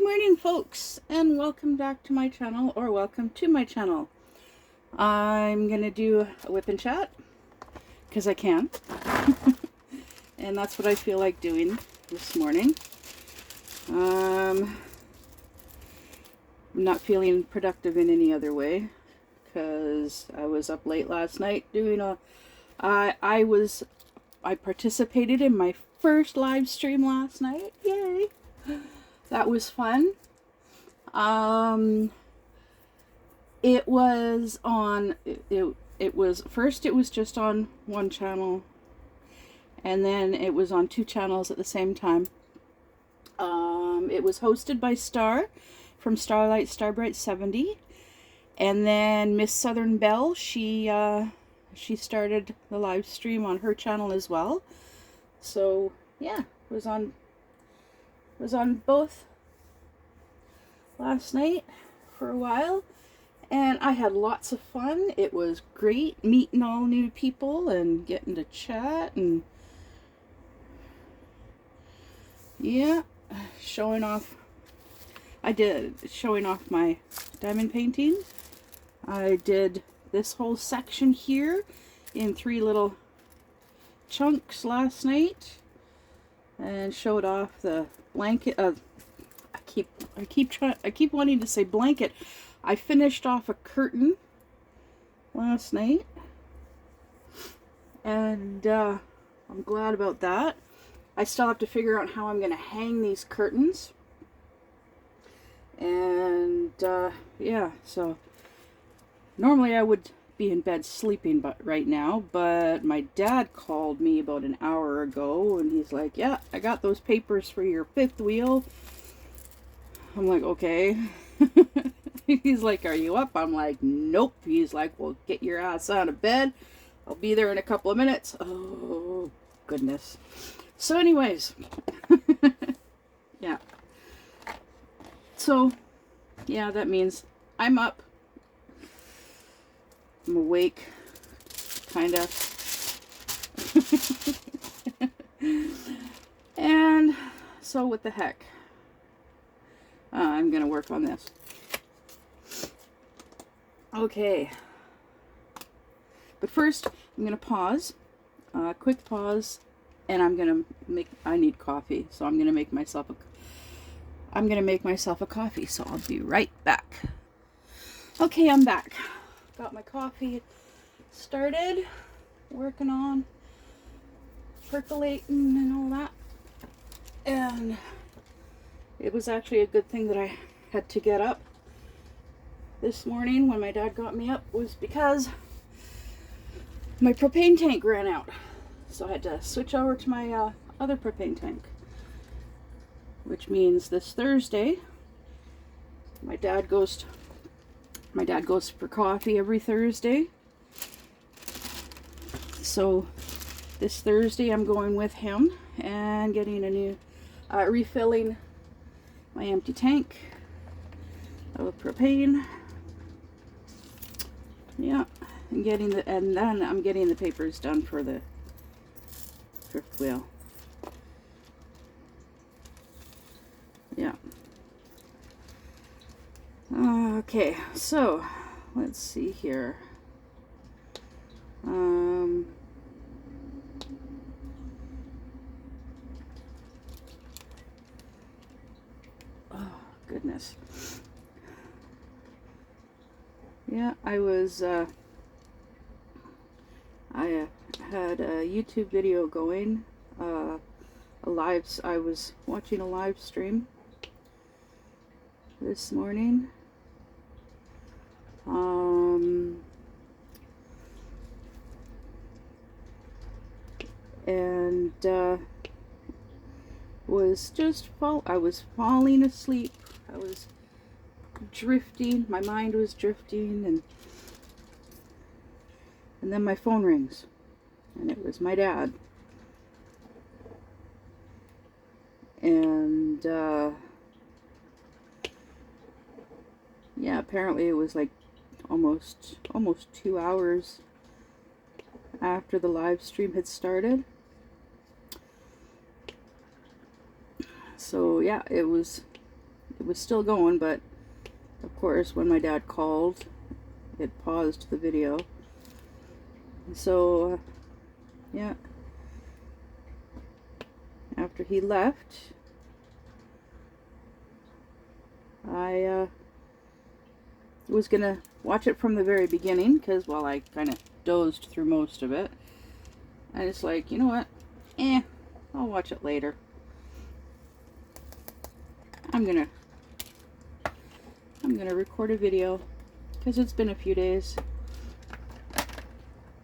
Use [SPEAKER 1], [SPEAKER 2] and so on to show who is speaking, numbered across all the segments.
[SPEAKER 1] Good morning, folks, and welcome back to my channel, or welcome to my channel. I'm gonna do a whip and chat because I can, and that's what I feel like doing this morning. I'm not feeling productive in any other way because I was up late last night doing I participated in my first live stream last night. Yay! That was fun. It was on, it was just on one channel, and then it was on two channels at the same time. It was hosted by Star from Starlight Starbright 70, and then Miss Southern Belle, she started the live stream on her channel as well. So yeah, it was on both last night for a while, and I had lots of fun. It was great meeting all new people and getting to chat, and yeah, showing off my diamond painting. I did this whole section here in 3 little chunks last night and showed off the blanket. I keep wanting to say blanket. I finished off a curtain last night, and I'm glad about that. I still have to figure out how I'm going to hang these curtains, and yeah, so normally I would be in bed sleeping right now, but my dad called me about an hour ago, and he's like, yeah, I got those papers for your 5th wheel. I'm like, okay. He's like, are you up? I'm like, nope. He's like, well, get your ass out of bed. I'll be there in a couple of minutes. Oh, goodness. So anyways, yeah. So, yeah, that means I'm up. I'm awake, kind of. And so what the heck? I'm going to work on this. Okay. But first, I'm going to pause. Quick pause. And I need coffee. So I'm going to make myself a coffee. So I'll be right back. Okay, I'm back. Got my coffee started. Working on percolating and all that. And it was actually a good thing that I had to get up this morning when my dad got me up, was because my propane tank ran out. So I had to switch over to my other propane tank, which means this Thursday my dad goes for coffee every Thursday. So this Thursday I'm going with him and getting a new refilling my empty tank of propane. Yeah, and then I'm getting the papers done for the 5th wheel. Yeah. Okay, so let's see here. Oh, goodness. Yeah, I had a YouTube video going, I was watching a live stream this morning, and I was falling asleep. I was drifting, my mind was drifting, and then my phone rings, and it was my dad. And yeah, apparently it was like almost 2 hours after the live stream had started. So yeah, it was it was still going, but of course when my dad called, it paused the video. So yeah, after he left, I was gonna watch it from the very beginning, because, well, I kind of dozed through most of it. And it's like, you know what? I'll watch it later. I'm gonna record a video, because it's been a few days.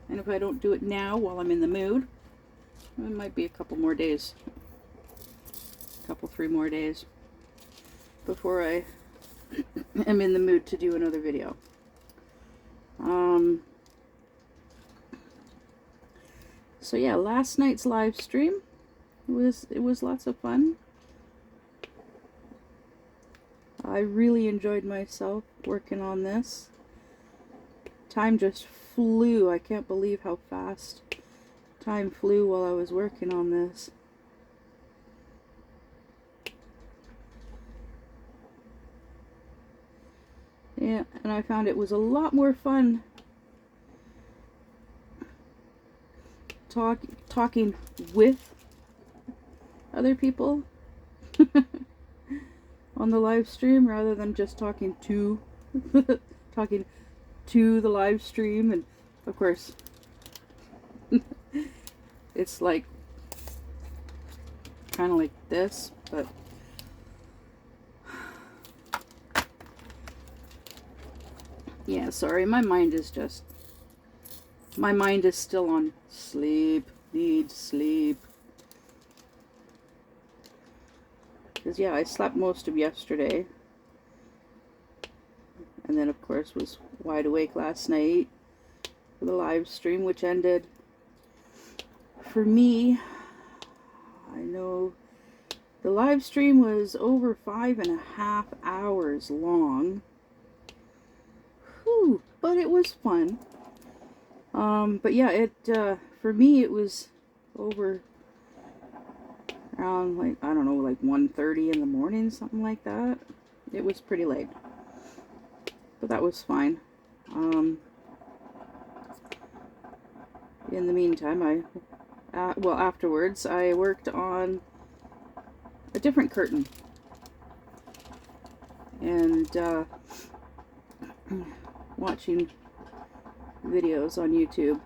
[SPEAKER 1] And if I don't do it now while I'm in the mood, it might be a couple more days. Three more days before I am in the mood to do another video. So yeah, last night's live stream it was lots of fun. I really enjoyed myself working on this. Time just flew. I can't believe how fast time flew while I was working on this. Yeah, and I found it was a lot more fun talking with other people on the live stream, rather than just talking to the live stream. And of course it's like kind of like this, but yeah, sorry, my mind is still on sleep, need sleep. Because yeah, I slept most of yesterday. And then of course was wide awake last night for the live stream, which ended, for me, I know the live stream was over 5.5 hours long. Whew, but it was fun. But yeah, for me it was over around, like, I don't know, like 1:30 in the morning, something like that. It was pretty late, but that was fine. In the meantime, afterwards I worked on a different curtain, and watching videos on YouTube.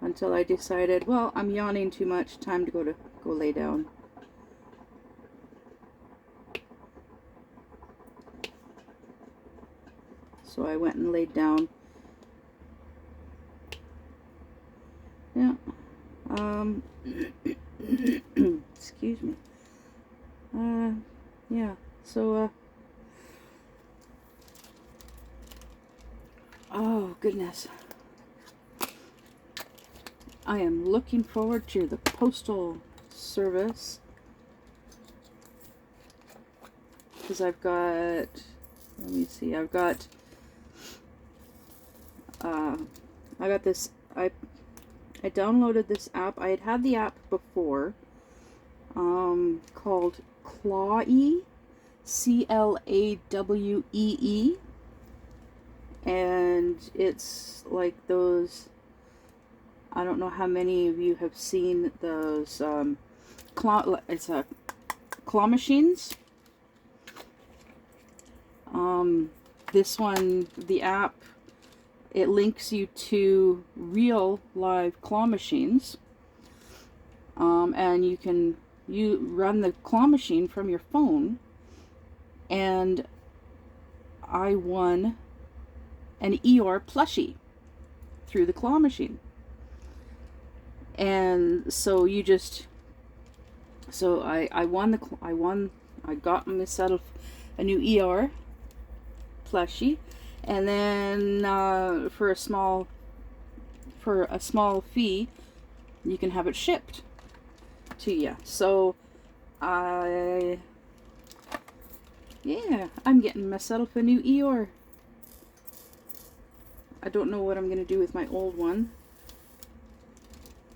[SPEAKER 1] Until I decided, well, I'm yawning too much, time to go lay down. So I went and laid down. Yeah. Excuse me. Yeah. So, oh goodness. I am looking forward to the postal service, because I've got, let me see, I got this, I downloaded this app. I had the app before, called Clawee, CLAWEE, and it's like those, I don't know how many of you have seen those claw machines. This one, the app, it links you to real live claw machines, and you run the claw machine from your phone. And I won an Eeyore plushie through the claw machine. And so I got myself a new Eeyore plushie, and then for a small fee, you can have it shipped to you. So I'm getting myself a new Eeyore. I don't know what I'm gonna do with my old one.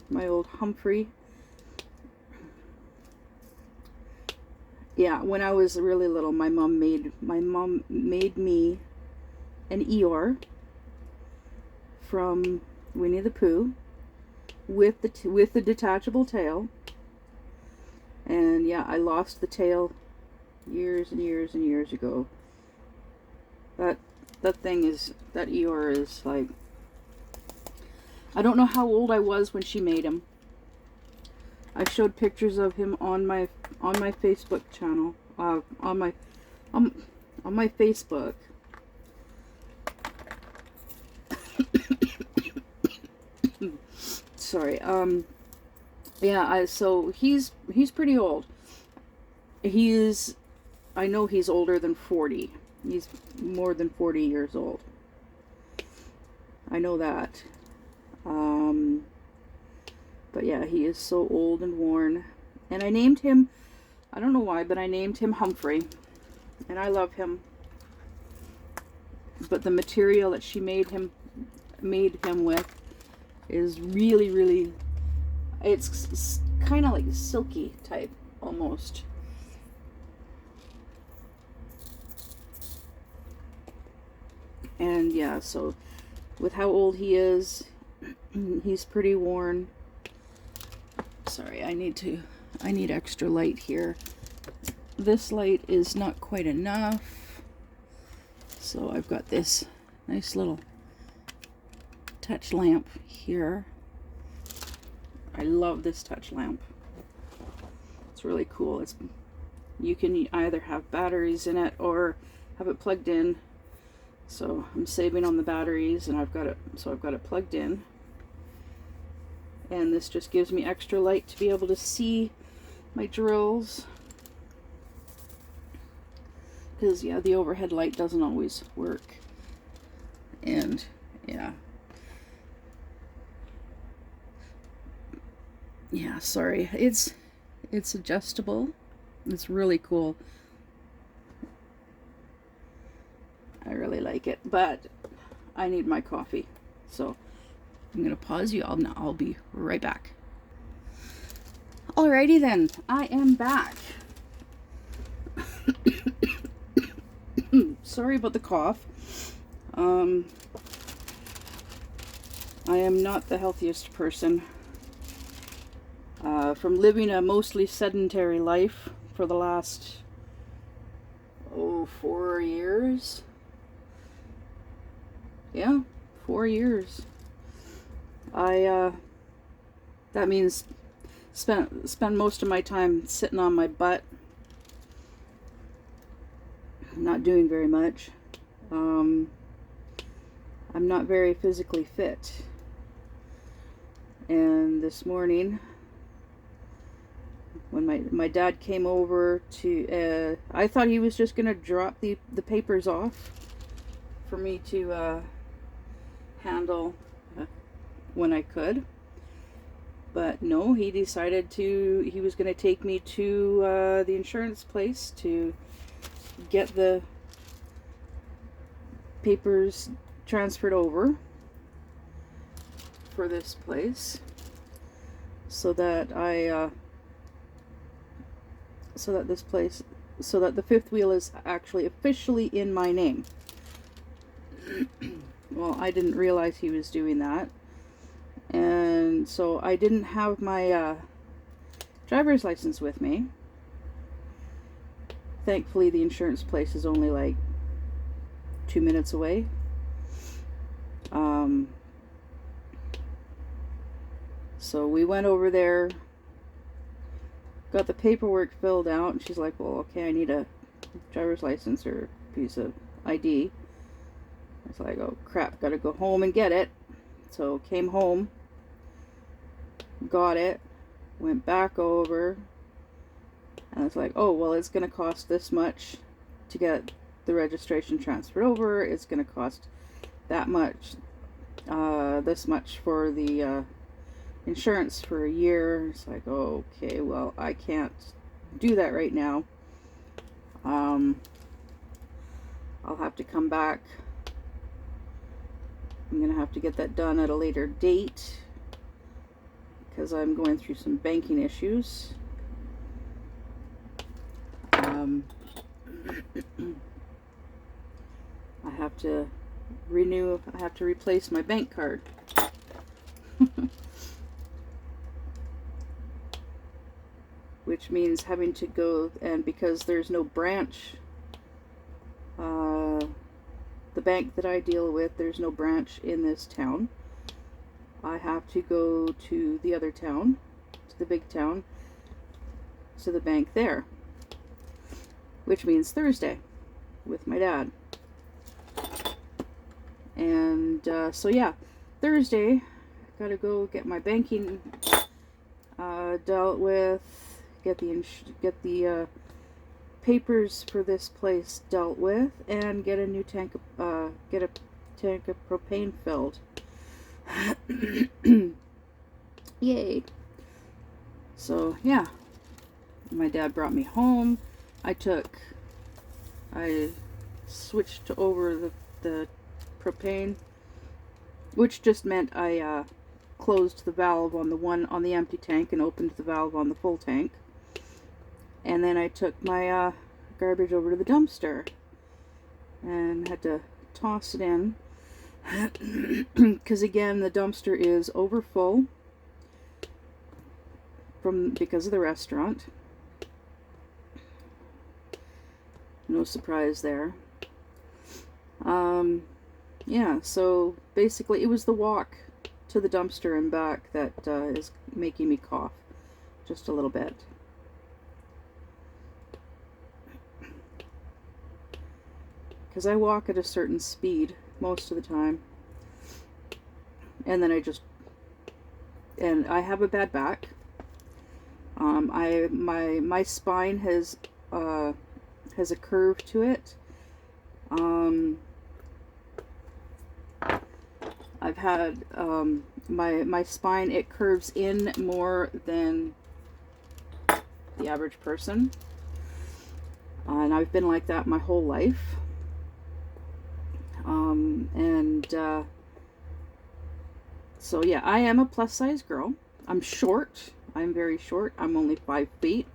[SPEAKER 1] my old Humphrey. Yeah, when I was really little, my mom made me an Eeyore from Winnie the Pooh with the detachable tail. And yeah, I lost the tail years and years and years ago. That Eeyore is like, I don't know how old I was when she made him. I showed pictures of him on my Facebook channel, on my Facebook. Sorry. Yeah. So he's pretty old. I know he's older than 40. He's more than 40 years old. I know that. But yeah, he is so old and worn. And I named him, I don't know why, but I named him Humphrey. And I love him. But the material that she made him with is really, really, it's kind of like silky type almost. And yeah, so with how old he is, he's pretty worn. Sorry, I need extra light here. This light is not quite enough. So I've got this nice little touch lamp here. I love this touch lamp. It's really cool. You can either have batteries in it or have it plugged in. So I'm saving on the batteries, and I've got it plugged in. And this just gives me extra light to be able to see my drills. Because yeah, the overhead light doesn't always work. And yeah. Yeah, sorry. It's adjustable. It's really cool. I really like it, but I need my coffee. So I'm going to pause you. I'll be right back. Alrighty then. I am back. Sorry about the cough. I am not the healthiest person. From living a mostly sedentary life for the last 4 years. Yeah, 4 years. That means spend most of my time sitting on my butt, not doing very much. I'm not very physically fit. And this morning, when my dad came over to, I thought he was just gonna drop the papers off for me to handle when I could. But no, he decided he was going to take me to the insurance place to get the papers transferred over for this place, so that the fifth wheel is actually officially in my name. Well, I didn't realize he was doing that. And so I didn't have my driver's license with me. Thankfully, the insurance place is only like 2 minutes away. So we went over there, got the paperwork filled out, and she's like, well, okay, I need a driver's license or piece of ID. I was like, oh crap, gotta go home and get it. So came home, got it, went back over, and it's like, oh, well, it's gonna cost this much to get the registration transferred over. It's gonna cost that much, this much for the insurance for a year. It's like, oh, okay, well, I can't do that right now. I'll have to come back. I'm gonna have to get that done at a later date, because I'm going through some banking issues. I have to replace my bank card. Which means having to go, and because there's no branch, the bank that I deal with, there's no branch in this town. I have to go to the other town, to the big town, to the bank there. Which means Thursday with my dad. And so yeah, Thursday, gotta go get my banking dealt with, get the papers for this place dealt with, and get a new tank of propane filled. Yay! So yeah, my dad brought me home. I switched over the propane, which just meant I closed the valve on the empty tank and opened the valve on the full tank. And then I took my garbage over to the dumpster and had to toss it in because again the dumpster is over full because of the restaurant. No surprise there. Yeah, so basically it was the walk to the dumpster and back that is making me cough just a little bit. Because I walk at a certain speed most of the time. And then I have a bad back. My spine has a curve to it. I've had my spine, it curves in more than the average person, and I've been like that my whole life. So yeah, I am a plus size girl. I'm short. I'm very short. I'm only 5 feet,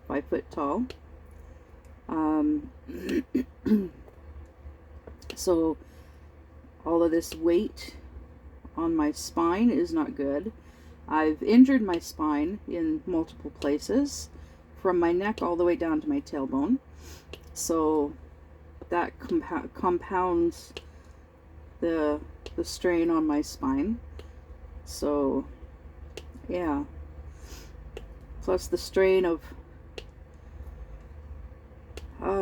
[SPEAKER 1] 5 foot tall. So all of this weight on my spine is not good. I've injured my spine in multiple places, from my neck all the way down to my tailbone. So that compounds the strain on my spine. So yeah, plus the strain of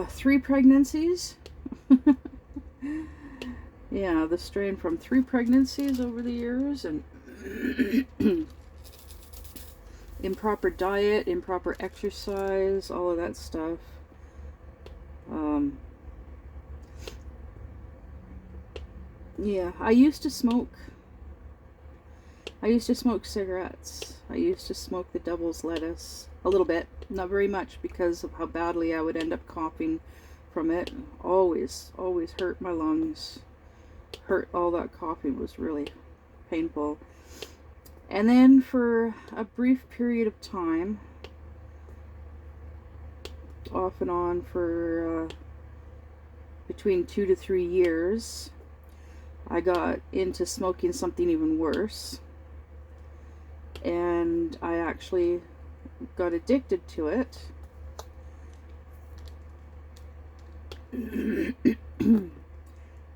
[SPEAKER 1] 3 pregnancies. Yeah, the strain from 3 pregnancies over the years, and improper diet, improper exercise, all of that stuff. Yeah, I used to smoke cigarettes. I used to smoke the devil's lettuce a little bit, not very much, because of how badly I would end up coughing from it. Always hurt my lungs. Hurt, all that coughing was really painful. And then for a brief period of time, off and on for between 2 to 3 years, I got into smoking something even worse, and I actually got addicted to it.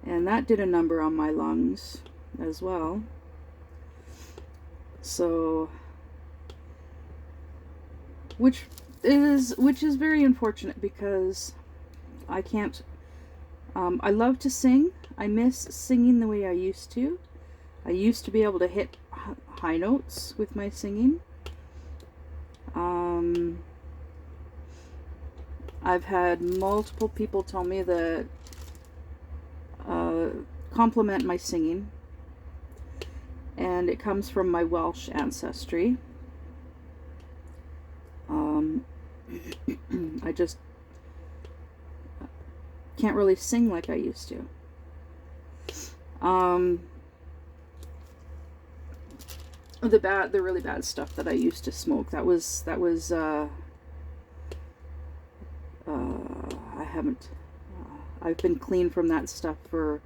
[SPEAKER 1] And that did a number on my lungs as well. So, which is very unfortunate, because I can't, I love to sing. I miss singing the way I used to. I used to be able to hit high notes with my singing. I've had multiple people tell me that, compliment my singing, and it comes from my Welsh ancestry. I just can't really sing like I used to. the really bad stuff that I used to smoke. I haven't, I've been clean from that stuff for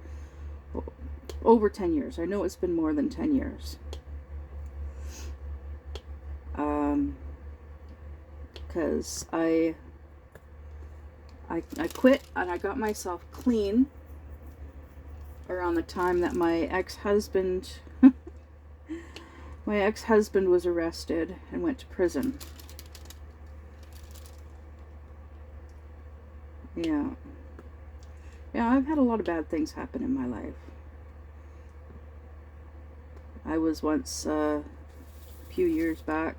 [SPEAKER 1] over 10 years. I know it's been more than 10 years. Because I quit and I got myself clean around the time that my ex-husband was arrested and went to prison. Yeah, I've had a lot of bad things happen in my life. I was once, a few years back,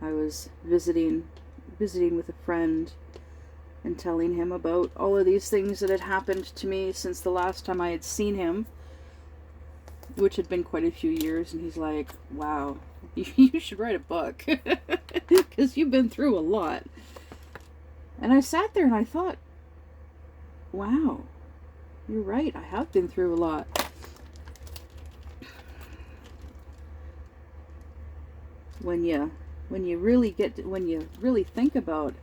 [SPEAKER 1] I was visiting with a friend and telling him about all of these things that had happened to me since the last time I had seen him, which had been quite a few years, and he's like, wow, you should write a book, because you've been through a lot. And I sat there and I thought, wow, you're right, I have been through a lot. When you really think about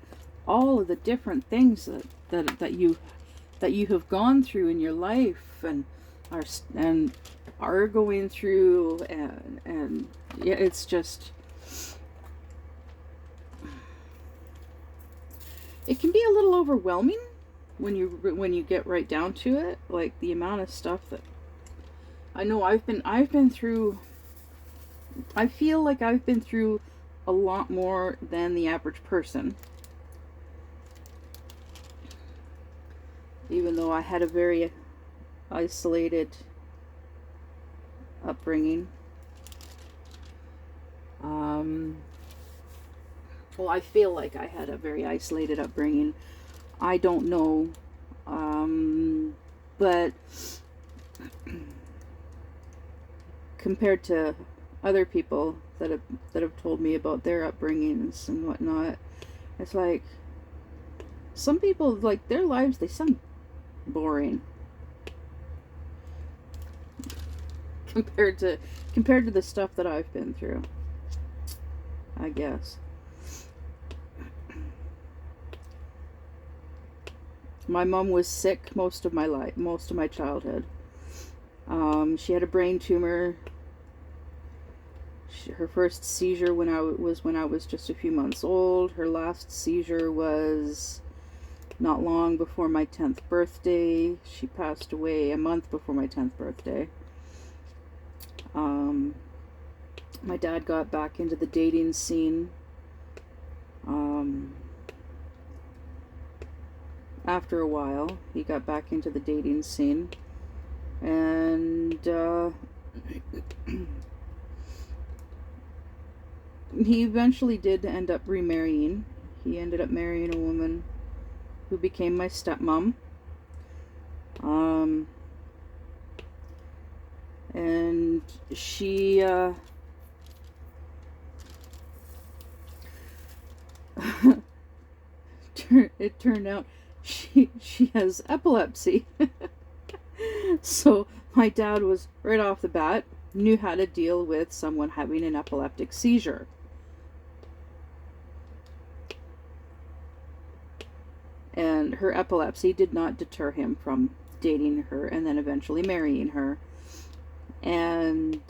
[SPEAKER 1] all of the different things that you have gone through in your life and are going through, and yeah, it's just, it can be a little overwhelming when you get right down to it, like the amount of stuff that I know I've been through. I feel like I've been through a lot more than the average person, even though I had a very isolated upbringing. Well, I feel like I had a very isolated upbringing. I don't know, but compared to other people that have told me about their upbringings and whatnot, it's like some people, like, their lives, they sound boring compared to the stuff that I've been through, I guess. My mom was sick most of my life, most of my childhood. She had a brain tumor. Her first seizure when I was just a few months old. Her last seizure was not long before my 10th birthday. She passed away a month before my 10th birthday. My dad got back into the dating scene after a while. He got back into the dating scene, and he eventually did end up remarrying. He ended up marrying a woman who became my stepmom. And she it turned out she has epilepsy. So my dad was, right off the bat, knew how to deal with someone having an epileptic seizure. And her epilepsy did not deter him from dating her and then eventually marrying her. And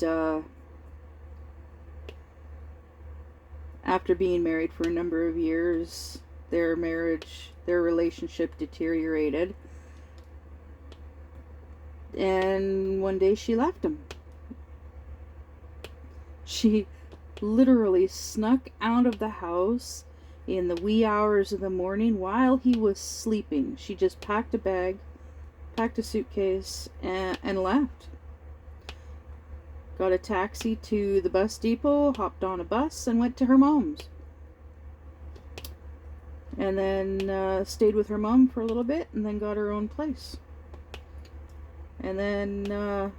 [SPEAKER 1] after being married for a number of years, their relationship deteriorated. And one day she left him. She literally snuck out of the house in the wee hours of the morning while he was sleeping. She just packed a bag, packed a suitcase, and left. Got a taxi to the bus depot, hopped on a bus, and went to her mom's. And then stayed with her mom for a little bit, and then got her own place. And then,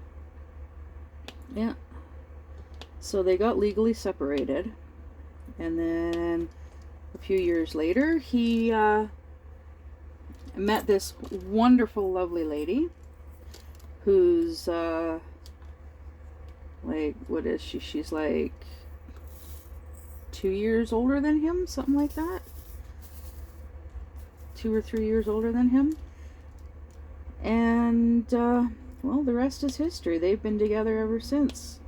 [SPEAKER 1] yeah. So they got legally separated. And then a few years later, he met this wonderful, lovely lady who's Like, what is she? She's like 2 years older than him, something like that. 2 or 3 years older than him. And, well, the rest is history. They've been together ever since.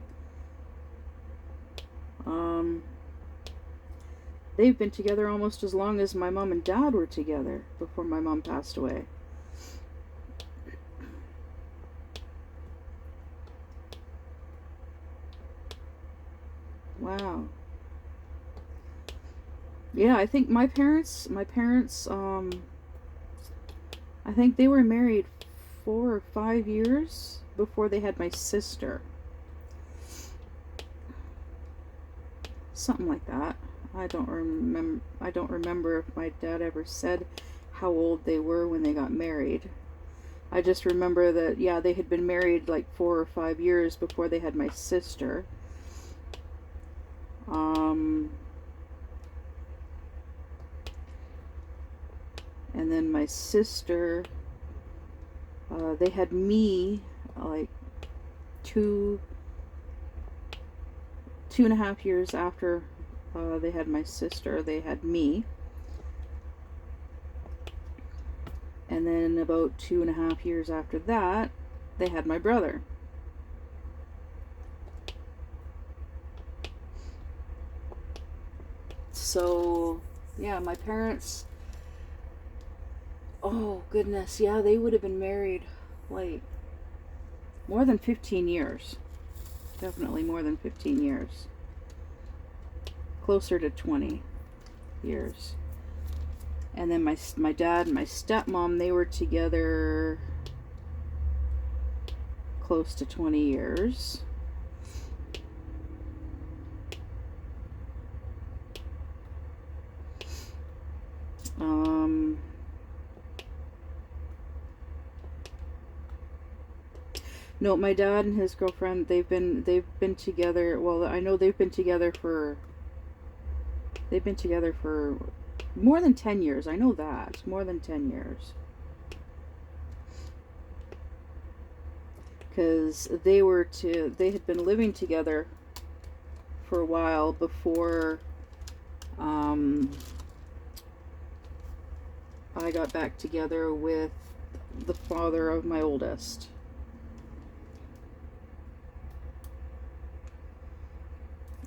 [SPEAKER 1] They've been together almost as long as my mom and dad were together before my mom passed away. Wow. Yeah, I think my parents, I think they were married 4 or 5 years before they had my sister. Something like that. I don't remember if my dad ever said how old they were when they got married. I just remember that, yeah, they had been married like 4 or 5 years before they had my sister. And then my sister, they had me like 2.5 years after they had my sister. They had me. And then about 2.5 years after that, they had my brother. So, yeah, my parents, oh goodness, yeah, they would have been married like more than 15 years. Definitely more than 15 years. Closer to 20 years. And then my dad and my stepmom, they were together close to 20 years. No, my dad and his girlfriend, they've been together. Well, I know they've been together for more than 10 years. I know that. More than 10 years. Because they had been living together for a while before I got back together with the father of my oldest.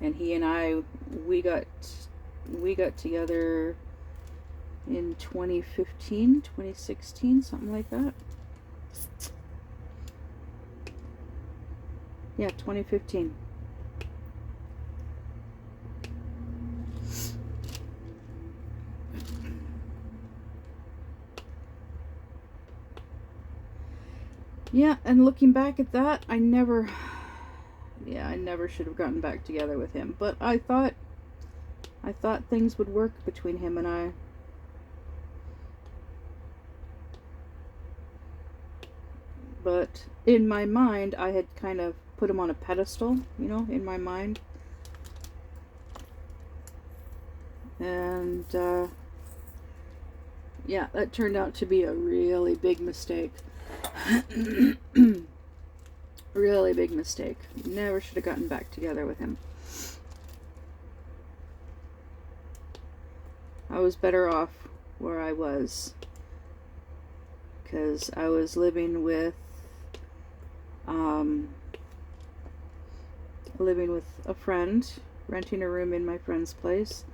[SPEAKER 1] And he and I, we got together in 2015, 2016, something like that. Yeah, 2015. Yeah, and looking back at that, I never should have gotten back together with him. But I thought things would work between him and I. But in my mind, I had kind of put him on a pedestal, in my mind. And, yeah, that turned out to be a really big mistake. Really big mistake. Never should have gotten back together with him. I was better off where I was. Because I was living with a friend, renting a room in my friend's place.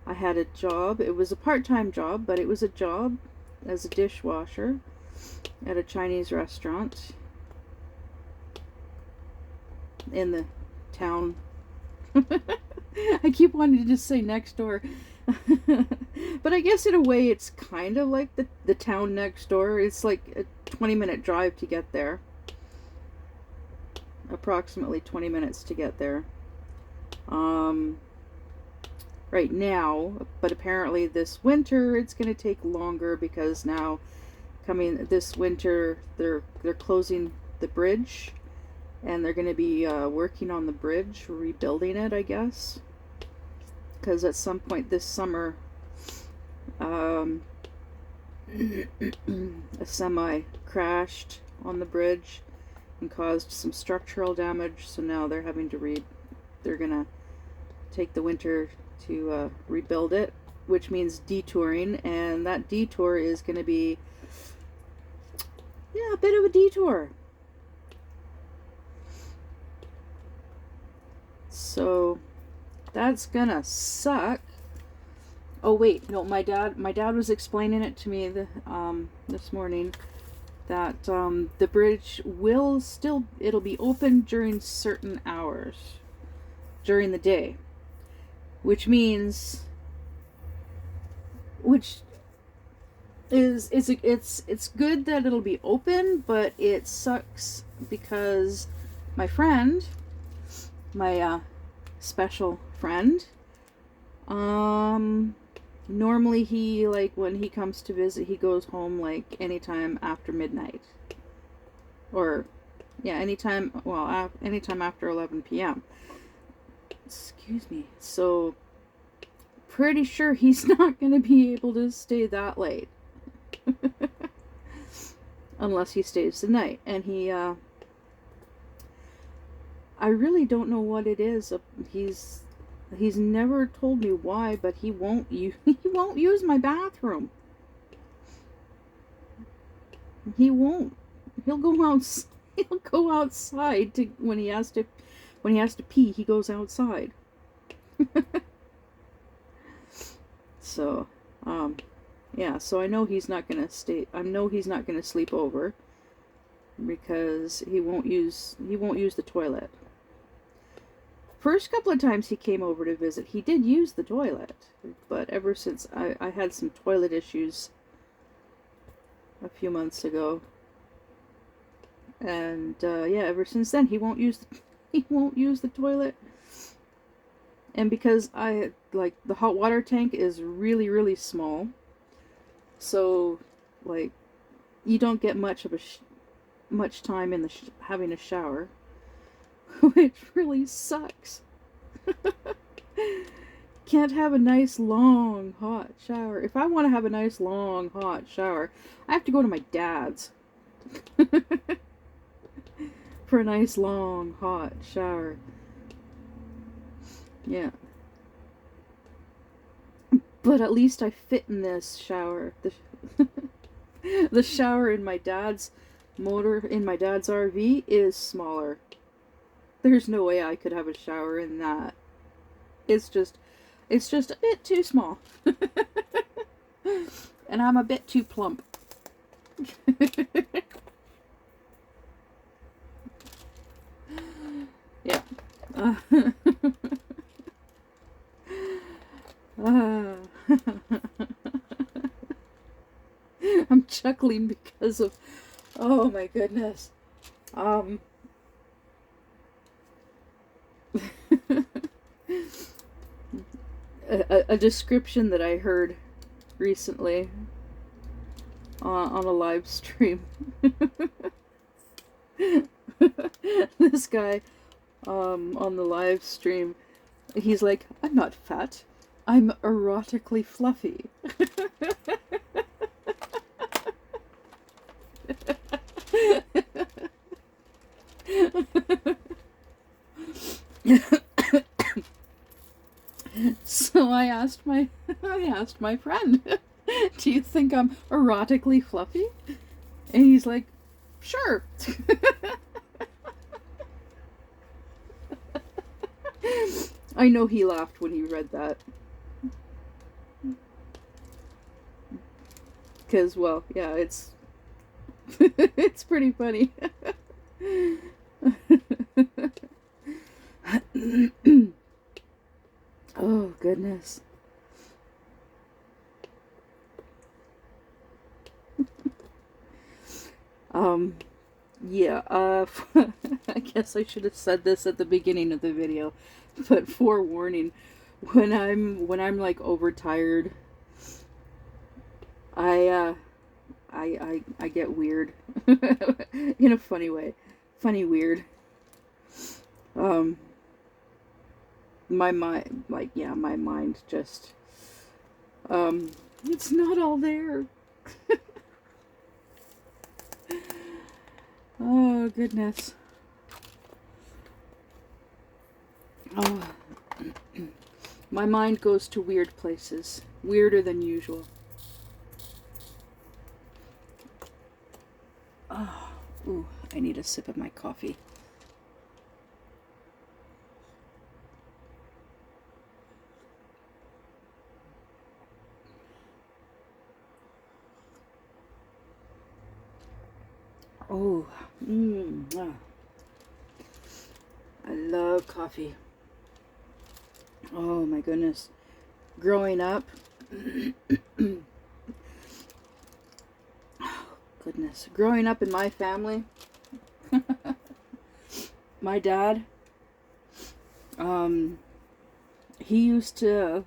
[SPEAKER 1] I had a job. It was a part-time job, but it was a job as a dishwasher at a Chinese restaurant in the town. I keep wanting to just say next door. But I guess in a way it's kind of like the town next door. It's like a 20-minute drive to get there. Approximately 20 minutes to get there. Right now, but apparently this winter it's going to take longer because now coming this winter they're closing the bridge and they're going to be working on the bridge, rebuilding it, I guess. Because at some point this summer a semi crashed on the bridge and caused some structural damage. So now they're having to they're gonna take the winter to rebuild it, which means detouring, and that detour is gonna be, yeah, a bit of a detour. So that's gonna suck. Oh wait, no, my dad was explaining it to me this morning, that the bridge it'll be open during certain hours during the day, which means, it's good that it'll be open, but it sucks because my friend, my special friend, normally he, like, when he comes to visit, he goes home like anytime after midnight, or yeah, anytime after 11 p.m. Excuse me. So pretty sure he's not going to be able to stay that late. Unless he stays the night. And I really don't know what it is. He's never told me why, but he won't use my bathroom. He won't. He'll go outside to when he has to pee, he goes outside. So, yeah, so I know he's not gonna sleep over, because he won't use the toilet. First couple of times he came over to visit, he did use the toilet, but ever since I had some toilet issues a few months ago, and yeah, ever since then he won't use the toilet. And because the hot water tank is really, really small, so, like, you don't get much time in having a shower, which really sucks. Can't have a nice long hot shower. If I want to have a nice long hot shower, I have to go to my dad's for a nice long hot shower. Yeah. But at least I fit in this shower. The shower in my dad's RV is smaller. There's no way I could have a shower in that. It's just a bit too small. And I'm a bit too plump. Yeah. I'm chuckling because of, oh my goodness. A description that I heard recently on a live stream. This guy on the live stream, he's like, I'm not fat, I'm erotically fluffy. So I asked my friend, do you think I'm erotically fluffy? And he's like, sure. I know he laughed when he read that. Because, well, yeah, it's it's pretty funny. Oh, goodness. Yeah, I guess I should have said this at the beginning of the video, but forewarning, when I'm like overtired, I get weird. In a funny way. Funny weird. My mind, my mind just, it's not all there. Oh, goodness. Oh, my mind goes to weird places. Weirder than usual. Oh, ooh, I need a sip of my coffee. Oh, I love coffee. Oh my goodness. Growing up, oh goodness. Growing up in my family, my dad, he used to,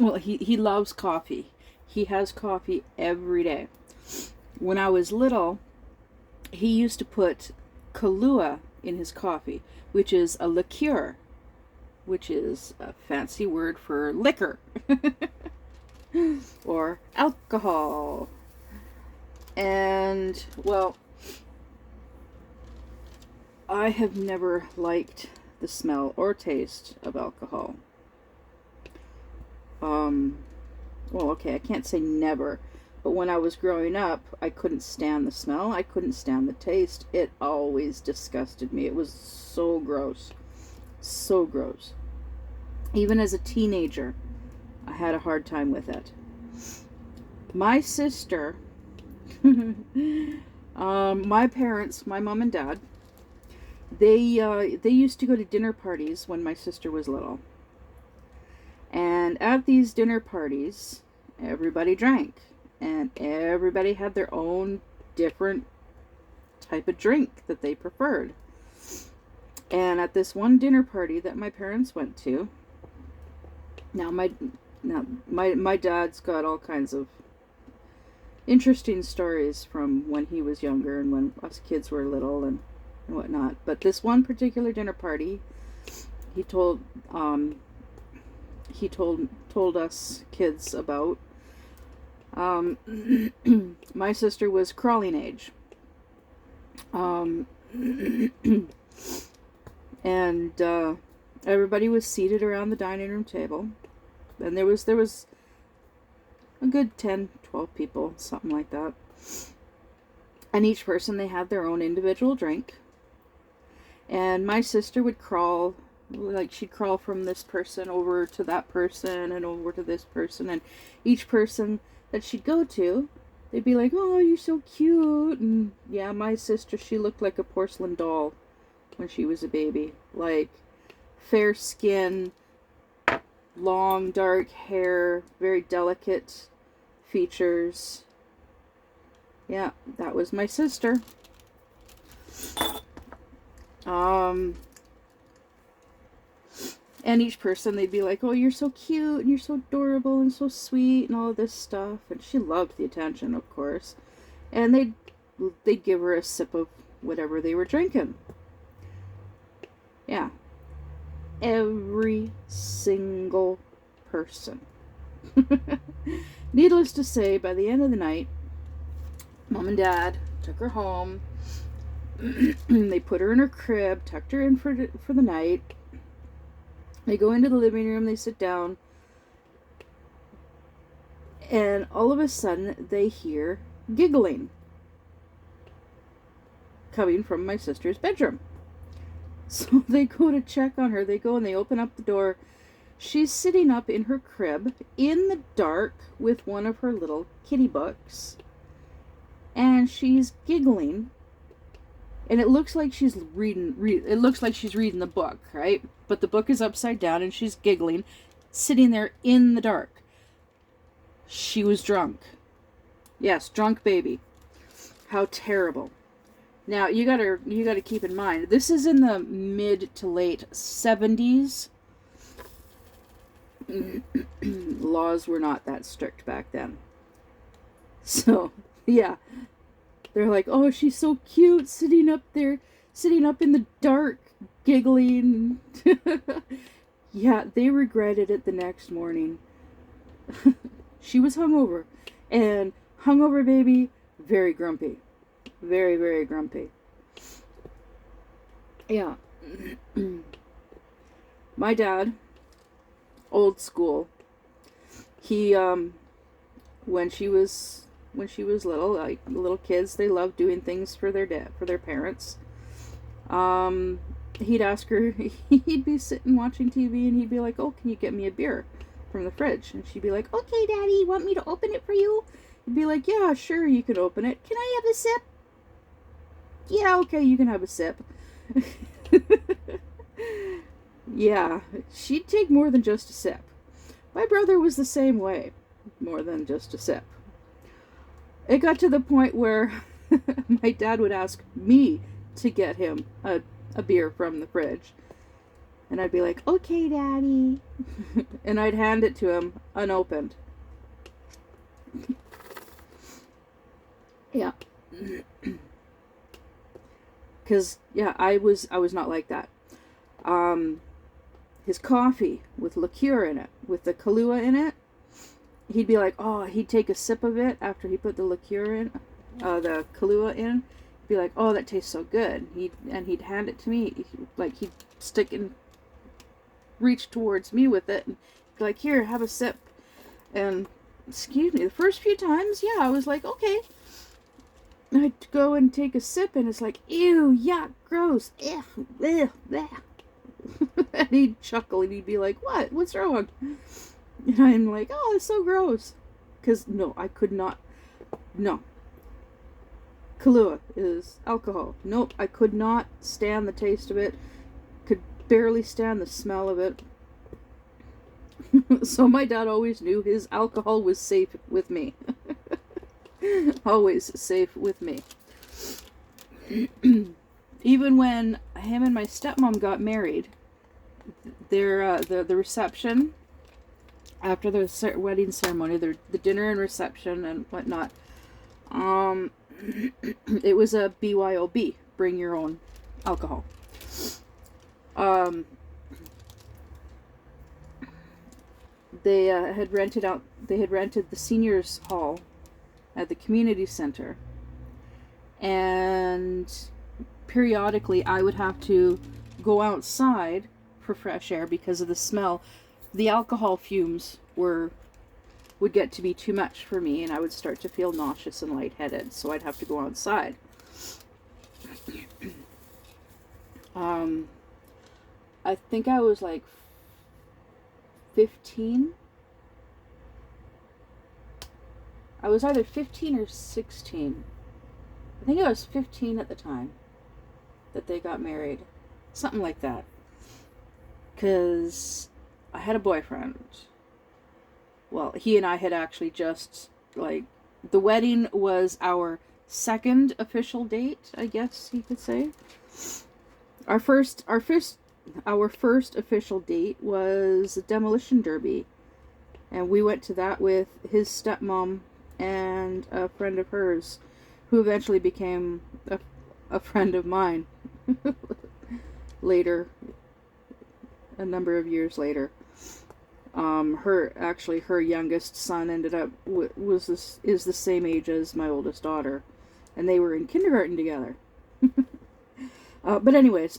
[SPEAKER 1] well, he loves coffee. He has coffee every day. When I was little, he used to put Kahlua in his coffee, which is a liqueur, which is a fancy word for liquor or alcohol. And, well, I have never liked the smell or taste of alcohol. Well, okay, I can't say never. But when I was growing up, I couldn't stand the smell. I couldn't stand the taste. It always disgusted me. It was so gross. So gross. Even as a teenager, I had a hard time with it. My sister, my parents, my mom and dad, they used to go to dinner parties when my sister was little. And at these dinner parties, everybody drank. And everybody had their own different type of drink that they preferred. And at this one dinner party that my parents went to, my dad's got all kinds of interesting stories from when he was younger and when us kids were little and whatnot. But this one particular dinner party, he told us kids about. My sister was crawling age. And everybody was seated around the dining room table. And there was a good 10, 12 people, something like that. And each person, they had their own individual drink. And my sister would crawl, like she'd crawl from this person over to that person and over to this person. And each person that she'd go to, they'd be like, oh, you're so cute. And yeah, my sister, she looked like a porcelain doll when she was a baby. Like, fair skin, long dark hair, very delicate features. Yeah, that was my sister. And each person, they'd be like, oh, you're so cute, and you're so adorable, and so sweet, and all of this stuff. And she loved the attention, of course. And they'd give her a sip of whatever they were drinking. Yeah. Every single person. Needless to say, by the end of the night, Mom and Dad took her home. They put her in her crib, tucked her in for the night. They go into the living room, they sit down, and all of a sudden they hear giggling coming from my sister's bedroom. So they go to check on her. They go and they open up the door. She's sitting up in her crib in the dark with one of her little kitty books, and she's giggling. And it looks like she's reading the book, right? But the book is upside down and she's giggling, sitting there in the dark. She was drunk. Yes, drunk baby. How terrible. Now, you gotta keep in mind, this is in the mid to late 70s. Laws were not that strict back then. So, yeah. They're like, oh, she's so cute, sitting up in the dark, giggling. Yeah, they regretted it the next morning. She was hungover. And hungover baby, very grumpy. Very, very grumpy. Yeah. My dad, old school. He when she was little, like little kids, they loved doing things for their parents. He'd ask her, he'd be sitting watching TV and he'd be like, "Oh, can you get me a beer from the fridge?" And she'd be like, "Okay, Daddy, you want me to open it for you?" He'd be like, "Yeah, sure, you can open it. Can I have a sip?" "Yeah, okay, you can have a sip." Yeah, she'd take more than just a sip. My brother was the same way, more than just a sip. It got to the point where my dad would ask me to get him a beer from the fridge. And I'd be like, "Okay, Daddy." And I'd hand it to him unopened. Yeah. Because, yeah, I was not like that. His coffee with liqueur in it, with the Kahlua in it, he'd be like, oh, he'd take a sip of it after he put the liqueur in, the Kahlua in. He'd be like, "Oh, that tastes so good." He'd hand it to me, he'd stick and reach towards me with it, and be like, "Here, have a sip." And, excuse me, the first few times, yeah, I was like, okay. I'd go and take a sip, and it's like, "Ew, yuck, gross, ugh, ugh, ugh." And he'd chuckle, and he'd be like, "What? What's wrong?" And I'm like, "Oh, it's so gross." Because, no, I could not. No. Kahlua is alcohol. Nope, I could not stand the taste of it. Could barely stand the smell of it. So my dad always knew his alcohol was safe with me. Always safe with me. Even when him and my stepmom got married, the reception after the wedding ceremony, the dinner and reception and whatnot, it was a BYOB, bring your own alcohol. They had rented the seniors hall at the community center, and periodically I would have to go outside for fresh air because of the smell. The alcohol fumes would get to be too much for me, and I would start to feel nauseous and lightheaded, so I'd have to go outside. I think I was like 15. I was either 15 or 16. I think I was 15 at the time that they got married. Something like that. Because I had a boyfriend. Well, he and I had actually just, the wedding was our second official date, I guess you could say. Our first official date was a demolition derby. And we went to that with his stepmom and a friend of hers, who eventually became a friend of mine later, a number of years later. Her youngest son ended up is the same age as my oldest daughter, and they were in kindergarten together. But anyways,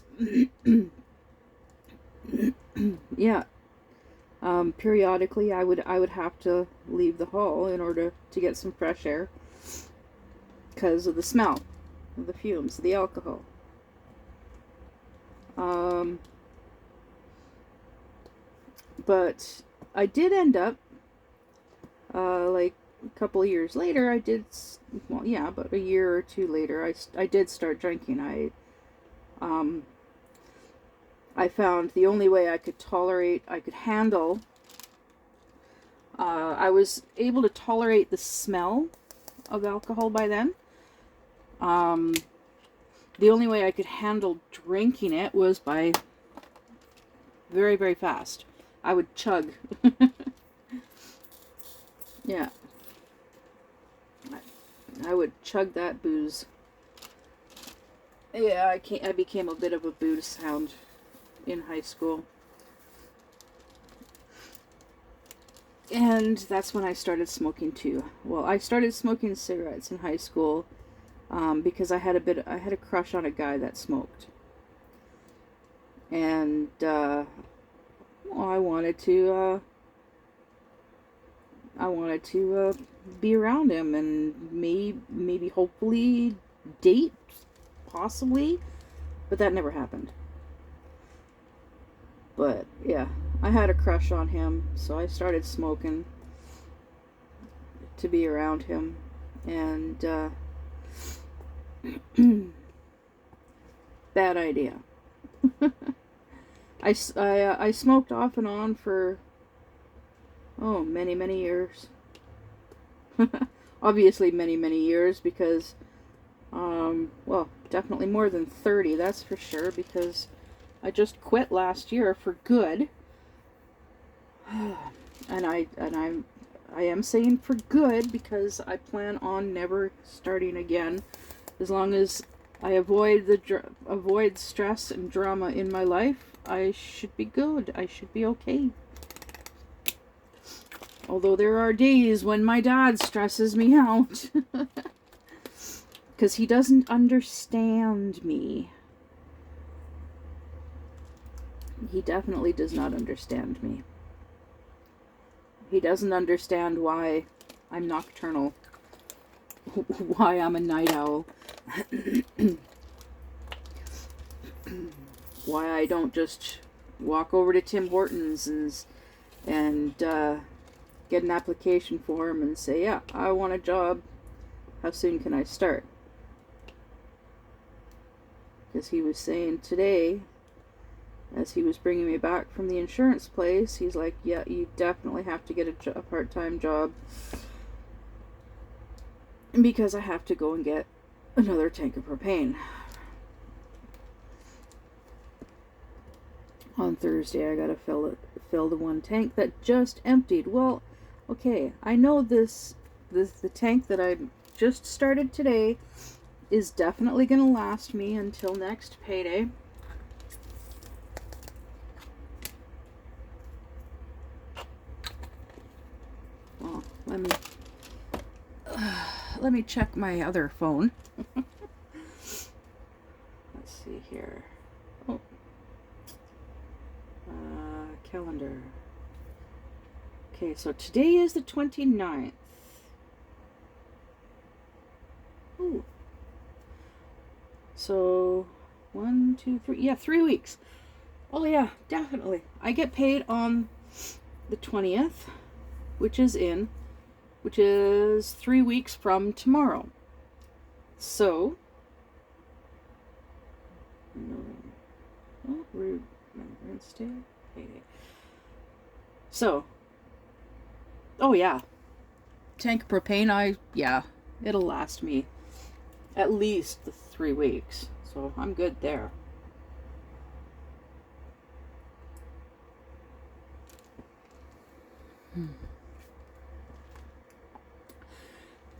[SPEAKER 1] yeah. Periodically, I would have to leave the hall in order to get some fresh air because of the smell, of the fumes, of the alcohol. But I did end up, a couple of years later, about a year or two later, I did start drinking. I found the only way I could handle, I was able to tolerate the smell of alcohol by then. The only way I could handle drinking it was by very, very fast. I would chug. Yeah. I would chug that booze. Yeah, I became a bit of a booze hound in high school. And that's when I started smoking too. Well, I started smoking cigarettes in high school, because I had a crush on a guy that smoked. And, well, I wanted to be around him and maybe hopefully date, possibly, but that never happened. But yeah, I had a crush on him, so I started smoking to be around him, and bad idea. I smoked off and on for many years. Obviously many years, because well, definitely more than 30, that's for sure, because I just quit last year for good. And I am saying for good, because I plan on never starting again. As long as I avoid stress and drama in my life, I should be good. I should be okay. Although there are days when my dad stresses me out. Because he doesn't understand me. He definitely does not understand me. He doesn't understand why I'm nocturnal. Why I'm a night owl. Why I don't just walk over to Tim Hortons and get an application form and say, yeah, I want a job. How soon can I start? Because he was saying today, as he was bringing me back from the insurance place, he's like, yeah, you definitely have to get a part-time job, because I have to go and get another tank of propane. On Thursday, I gotta fill the one tank that just emptied. Well, okay, I know the tank that I just started today is definitely gonna last me until next payday. Well, let me check my other phone. Let's see here. Oh. Calendar. Okay, so today is the 29th. Ooh. So, 1, 2, 3. Yeah, 3 weeks. Oh yeah, definitely. I get paid on the 20th, which is 3 weeks from tomorrow. So, Wednesday, payday. So, oh yeah, tank of propane, it'll last me at least 3 weeks. So I'm good there.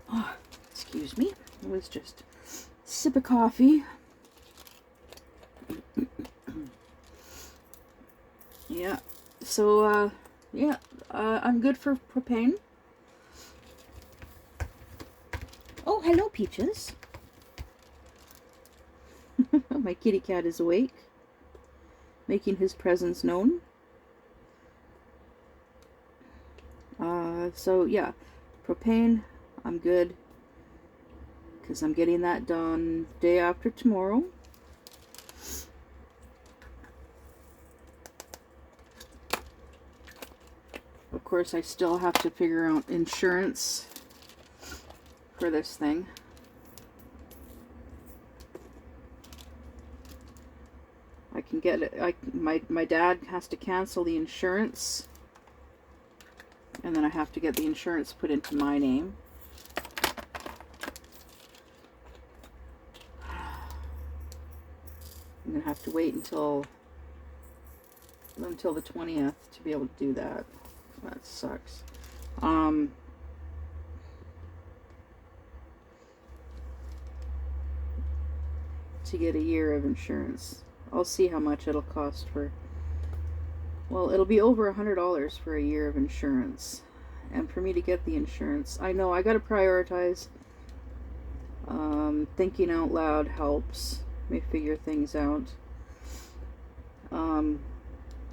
[SPEAKER 1] Oh, excuse me. It was just a sip of coffee. Yeah. So, I'm good for propane. Oh, hello, Peaches. My kitty cat is awake, making his presence known. So yeah, propane, I'm good, because I'm getting that done day after tomorrow. Of course, I still have to figure out insurance for this thing. I can get it. My dad has to cancel the insurance, and then I have to get the insurance put into my name. I'm gonna have to wait until the 20th to be able to do that. That sucks. To get a year of insurance. I'll see how much it'll cost for. Well, it'll be over $100 for a year of insurance. And for me to get the insurance, I know I gotta prioritize Thinking out loud helps me figure things out.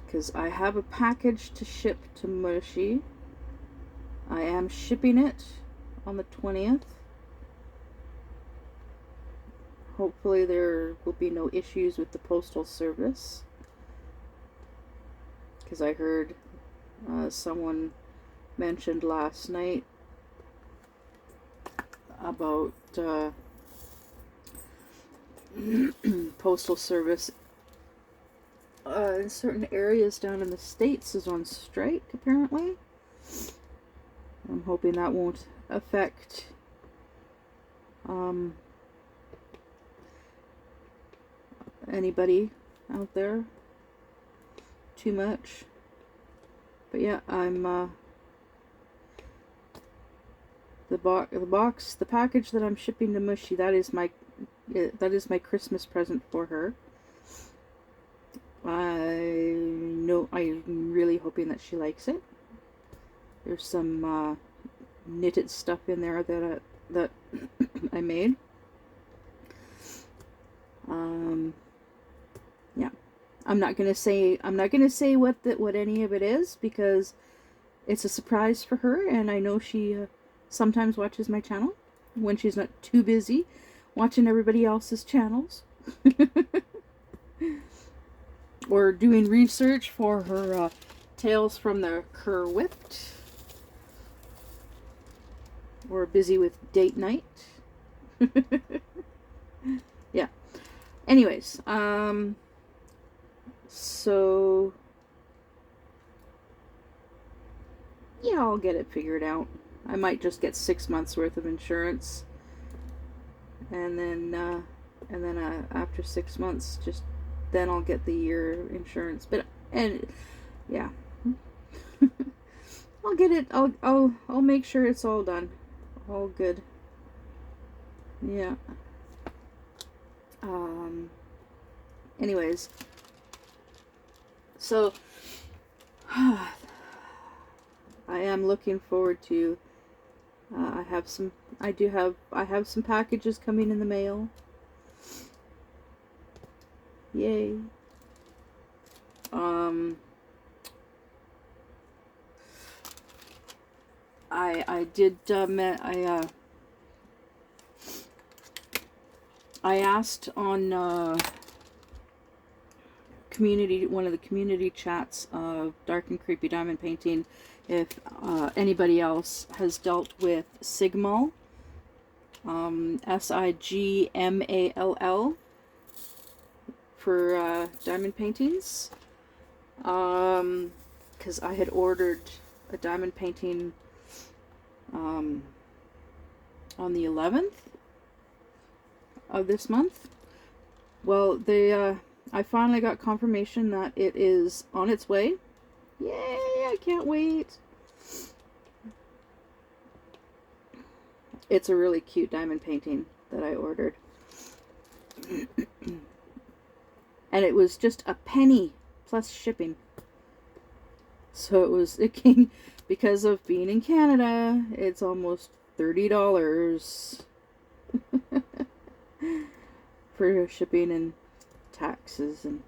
[SPEAKER 1] Because I have a package to ship to Mushy. I am shipping it on the 20th. Hopefully there will be no issues with the postal service. Because I heard someone mentioned last night about postal service in certain areas down in the States is on strike, apparently. I'm hoping that won't affect anybody out there too much. But yeah, I'm the package that I'm shipping to Mushy, that is my Christmas present for her. I'm really hoping that she likes it. There's some knitted stuff in there that I made. Yeah, I'm not gonna say what any of it is, because it's a surprise for her, and I know she sometimes watches my channel when she's not too busy watching everybody else's channels. Or doing research for her Tales from the WIP, or busy with date night. Yeah. Anyways, so yeah, I'll get it figured out. I might just get 6 months worth of insurance, and then after 6 months, then I'll get the year insurance. Yeah, I'll get it. I'll make sure it's all done, all good. Yeah. Anyways, so I am looking forward to. I have some packages coming in the mail. Yay. I asked on one of the community chats of Dark and Creepy Diamond Painting, if anybody else has dealt with Sigmal, Sigmall, for diamond paintings, because I had ordered a diamond painting on the 11th of this month. Well, I finally got confirmation that it is on its way. Yay, I can't wait. It's a really cute diamond painting that I ordered. And it was just a penny plus shipping. So it came, because of being in Canada, it's almost $30 for shipping and taxes and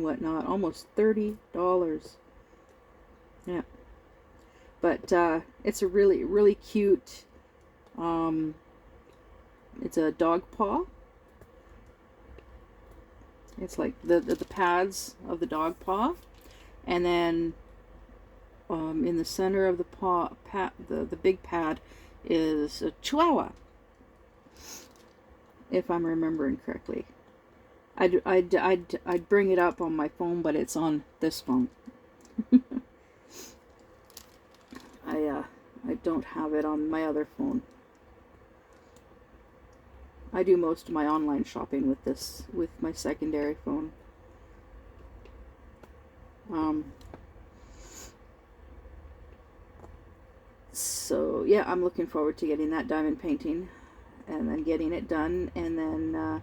[SPEAKER 1] whatnot. Almost $30. Yeah. But it's a really, really cute, it's a dog paw. It's like the pads of the dog paw, and then in the center of the paw, the big pad, is a Chihuahua, if I'm remembering correctly. I'd bring it up on my phone, but it's on this phone. I don't have it on my other phone. I do most of my online shopping with my secondary phone. So yeah, I'm looking forward to getting that diamond painting, and then getting it done, and then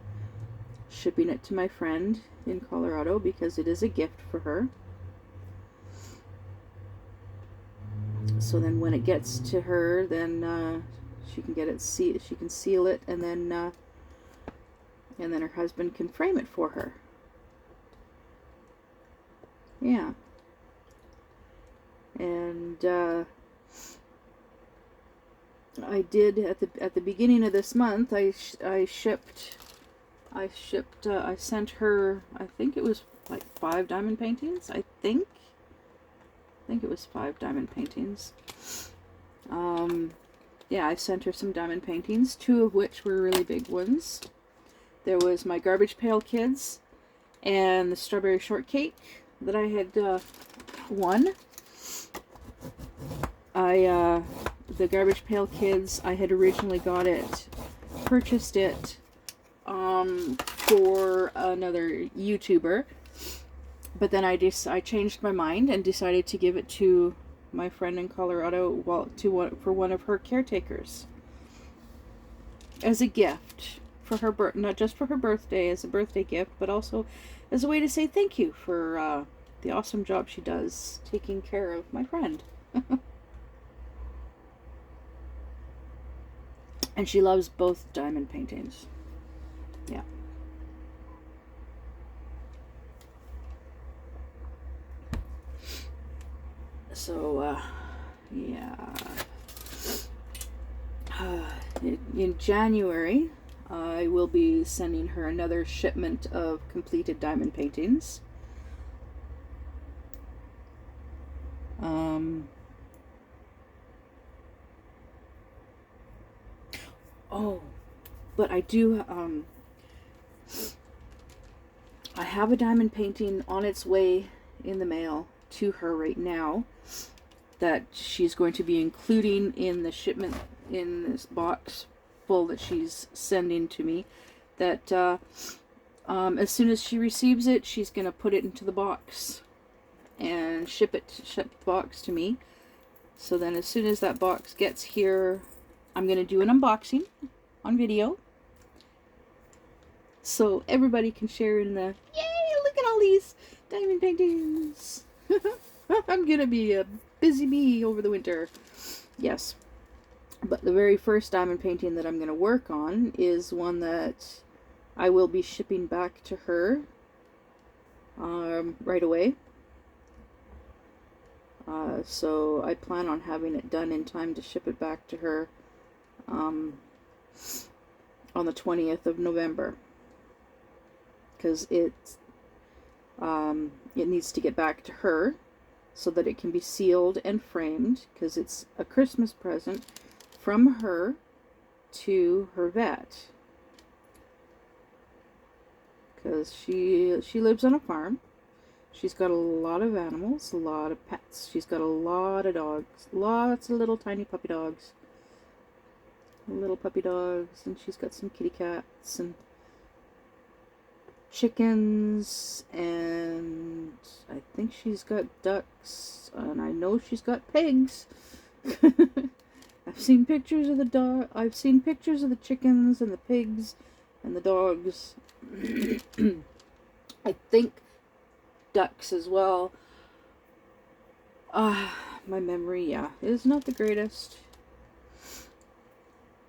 [SPEAKER 1] shipping it to my friend in Colorado, because it is a gift for her. So then when it gets to her, then she can get it she can seal it, and then her husband can frame it for her. Yeah. And I did at the beginning of this month. I sent her, I think it was like 5 diamond paintings. I think it was 5 diamond paintings. Yeah, I sent her some diamond paintings, 2 of which were really big ones. There was my Garbage Pail Kids and the Strawberry Shortcake that I had won. The Garbage Pail Kids, I had originally purchased it for another YouTuber, but then I changed my mind and decided to give it to my friend in Colorado, for one of her caretakers, as a gift for her not just for her birthday, as a birthday gift, but also as a way to say thank you for the awesome job she does taking care of my friend. And she loves both diamond paintings. Yeah. So, yeah. In January, I will be sending her another shipment of completed diamond paintings. Oh, but I do, I have a diamond painting on its way in the mail to her right now that she's going to be including in the shipment, in this box full that she's sending to me, that as soon as she receives it, she's going to put it into the box and ship the box to me. So then as soon as that box gets here, I'm going to do an unboxing on video, so everybody can share in the, yay, look at all these diamond paintings. I'm going to be a busy bee over the winter. Yes. But the very first diamond painting that I'm going to work on is one that I will be shipping back to her right away. So I plan on having it done in time to ship it back to her on the 20th of November, because it needs to get back to her so that it can be sealed and framed, because it's a Christmas present from her to her vet, because she lives on a farm. She's got a lot of animals, a lot of pets. She's got a lot of dogs, lots of little tiny puppy dogs. Little puppy dogs, and she's got some kitty cats and chickens, and I think she's got ducks, and I know she's got pigs. I've seen pictures of the chickens and the pigs and the dogs. I think ducks as well. My memory, yeah, is not the greatest.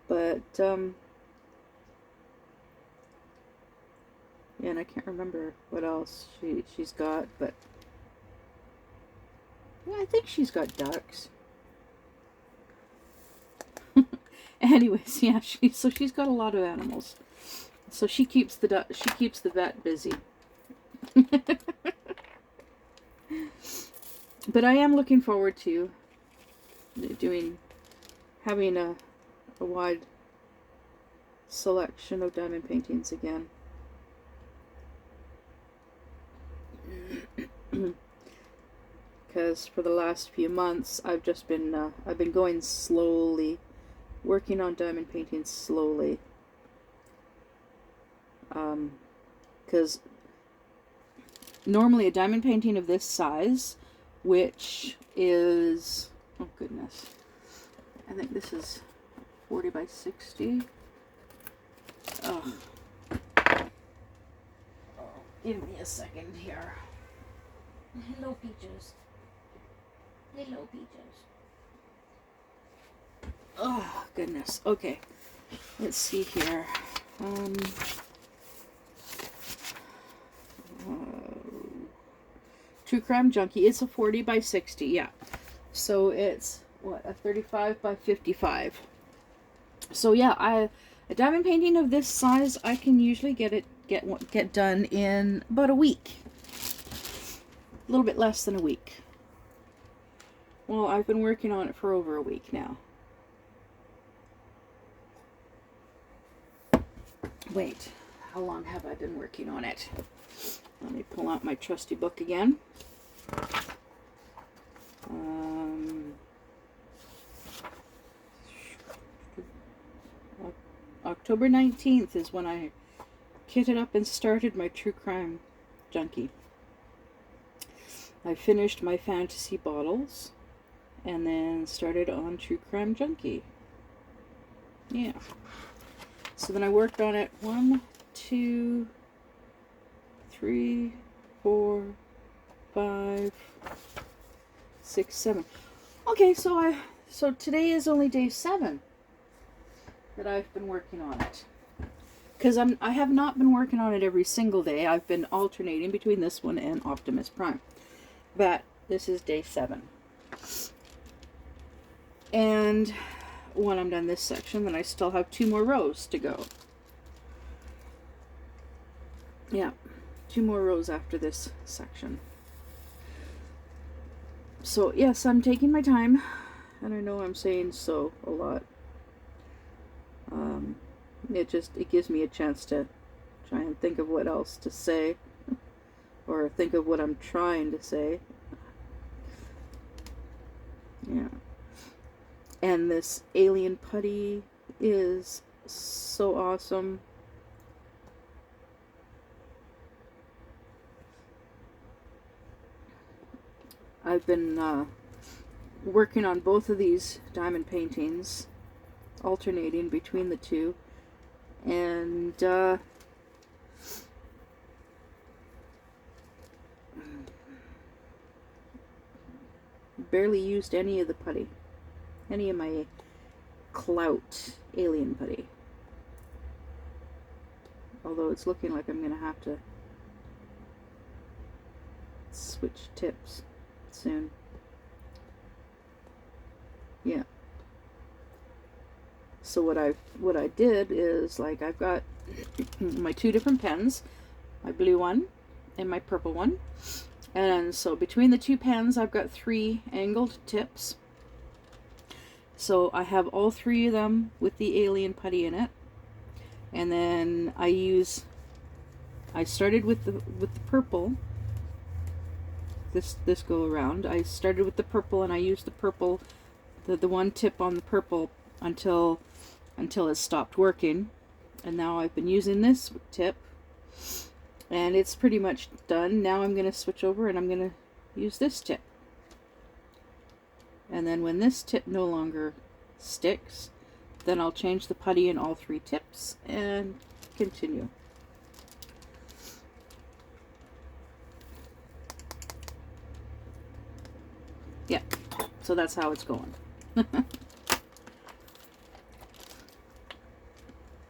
[SPEAKER 1] But, yeah, and I can't remember what else she's got, but, yeah, I think she's got ducks. Anyways, yeah, she's got a lot of animals. So she keeps the vet busy. But I am looking forward to having a wide selection of diamond paintings again. Because for the last few months I've been going slowly, working on diamond paintings slowly. Because normally a diamond painting of this size, which is, oh goodness, I think this is 40 by 60. Oh, give me a second here. Hello, Peaches. Hello, Peaches. Oh, goodness. Okay. Let's see here. True Crime Junkie. It's a 40 by 60, yeah. So it's, what, a 35 by 55. So yeah, a diamond painting of this size, I can usually get done in about a week. A little bit less than a week. Well, I've been working on it for over a week now. Wait, how long have I been working on it? Let me pull out my trusty book again. October 19th is when I kitted up and started my True Crime Junkie. I finished my fantasy bottles and then started on True Crime Junkie. Yeah. So then I worked on it 1, 2, 3, 4, 5, 6, 7. Okay, so today is only day 7 that I've been working on it. Because I have not been working on it every single day. I've been alternating between this one and Optimus Prime. But this is day 7. And when I'm done this section, then I still have 2 more rows to go. Yeah, 2 more rows after this section. So yes, I'm taking my time, and I know I'm saying so a lot. It gives me a chance to try and think of what else to say, or think of what I'm trying to say. Yeah. And this alien putty is so awesome. I've been working on both of these diamond paintings, alternating between the two, and barely used any of the putty, any of my clout alien putty. Although it's looking like I'm going to have to switch tips soon. Yeah. So what I did is, like, I've got my 2 different pens, my blue one and my purple one. And so between the 2 pens, I've got 3 angled tips. So I have all 3 of them with the alien putty in it. And then I started with the purple. This go around, I started with the purple, and I used the purple, the one tip on the purple until it stopped working. And now I've been using this tip, and it's pretty much done. Now I'm going to switch over and I'm going to use this tip. And then when this tip no longer sticks, then I'll change the putty in all 3 tips and continue. Yeah, so that's how it's going.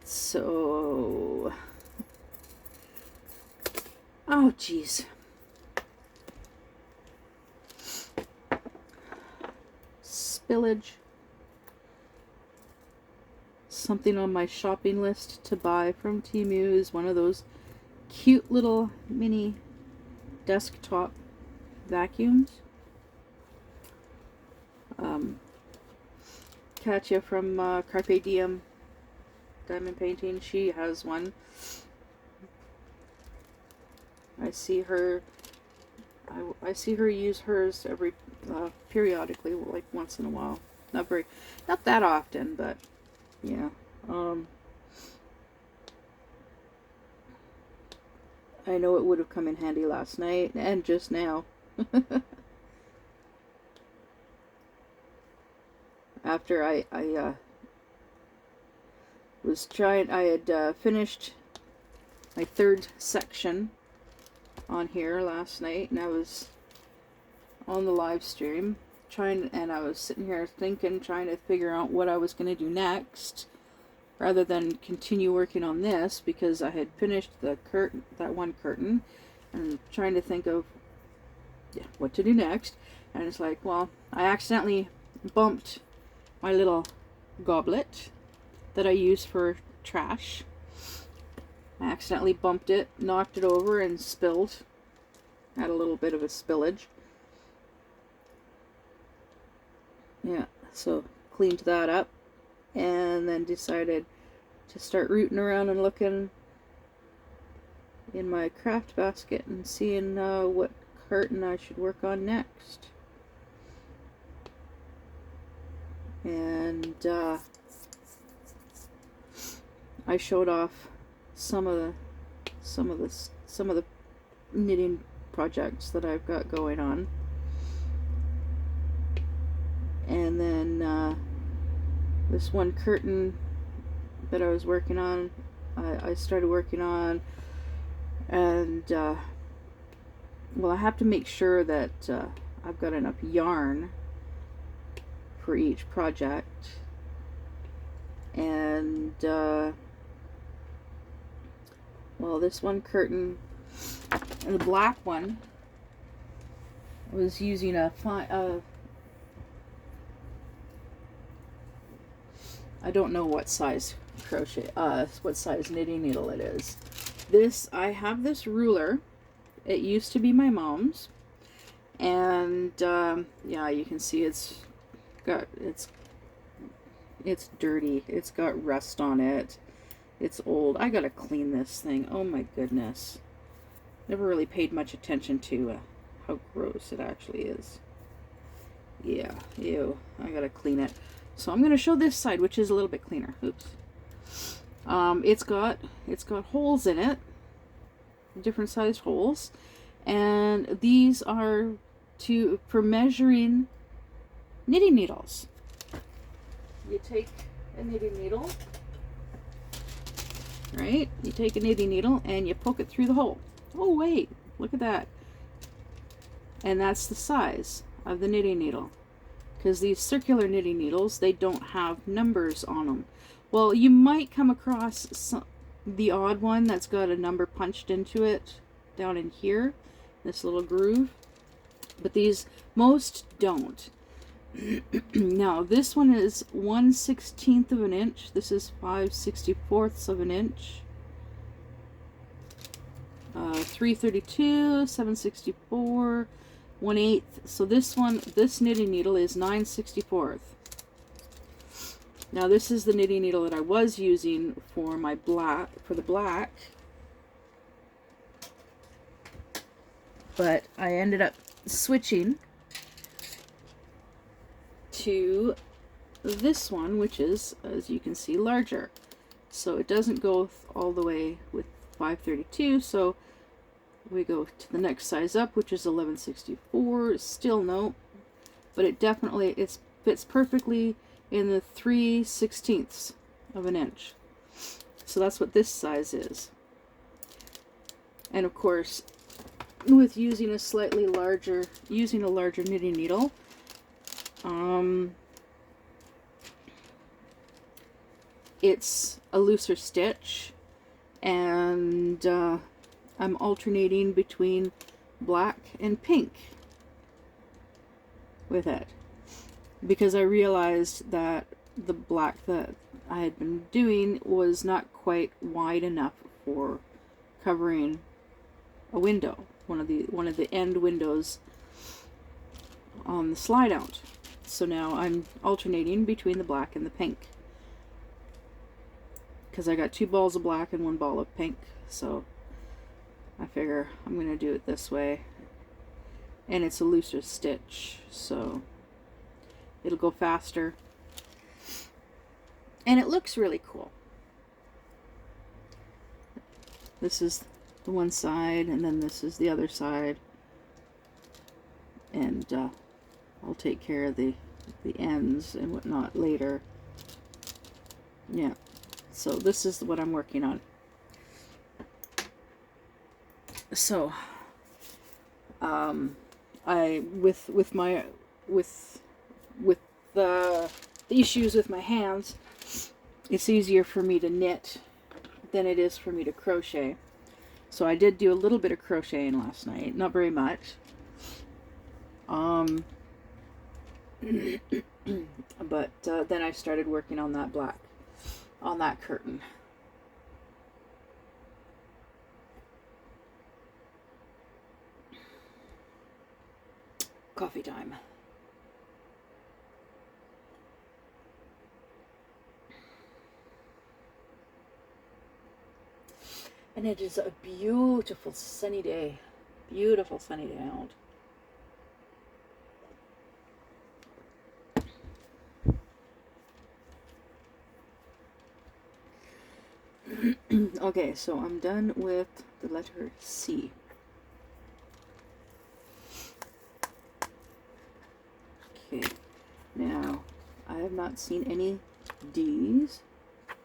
[SPEAKER 1] So, oh geez. Spillage. Something on my shopping list to buy from Temu is one of those cute little mini desktop vacuums. Katya from Carpe Diem Diamond Painting, she has one. I see her use hers every periodically, like once in a while. Not that often, but yeah. I know it would have come in handy last night and just now. After I had finished my 3rd section on here last night, and I was on the live stream I was sitting here thinking, trying to figure out what I was going to do next, rather than continue working on this, because I had finished the curtain, that one curtain, and trying to think of what to do next. And it's like, well, I accidentally bumped my little goblet that I use for trash. I accidentally bumped it, knocked it over, and spilled. Had a little bit of a spillage. Yeah, so cleaned that up, and then decided to start rooting around and looking in my craft basket and seeing what curtain I should work on next. And I showed off some of the knitting projects that I've got going on. And then this one curtain that I was working on, I started working on, and well, I have to make sure that I've got enough yarn for each project. And well, this one curtain, the black one, I was using I don't know what size what size knitting needle it is. I have this ruler. It used to be my mom's, and yeah, you can see it's dirty. It's got rust on it. It's old. I gotta clean this thing. Oh my goodness. Never really paid much attention to how gross it actually is. Yeah, ew. I gotta clean it. So I'm gonna show this side, which is a little bit cleaner. Oops. It's got holes in it, different sized holes, and these are for measuring knitting needles. You take a knitting needle, right? You take a knitting needle and you poke it through the hole. Oh wait, look at that. And that's the size of the knitting needle. Because these circular knitting needles, they don't have numbers on them. Well, you might come across the odd one that's got a number punched into it down in here, this little groove. But most don't. Now, this one is 1/16 of an inch. This is 5/64 of an inch. 332, 7/64, 1/8. So this knitting needle is 9/64. Now this is the knitting needle that I was using for the black. But I ended up switching to this one, which is, as you can see, larger. So it doesn't go all the way with 532, so we go to the next size up, which is 11/64. Still no, but it fits perfectly in the 3/16 of an inch. So that's what this size is. And of course, with using a larger knitting needle, it's a looser stitch, and I'm alternating between black and pink with it, because I realized that the black that I had been doing was not quite wide enough for covering a window, one of the end windows on the slide out. So now I'm alternating between the black and the pink, because I got 2 balls of black and 1 ball of pink. So I figure I'm going to do it this way, and it's a looser stitch, so it'll go faster, and it looks really cool. This is the one side, and then this is the other side, and I'll take care of the ends and whatnot later. Yeah, so this is what I'm working on. So, with with the issues with my hands, it's easier for me to knit than it is for me to crochet. So I did do a little bit of crocheting last night, not very much. But then I started working on that curtain. Coffee time. And it is a beautiful sunny day. Beautiful sunny day out. Okay, so I'm done with the letter C. Okay, now I have not seen any D's.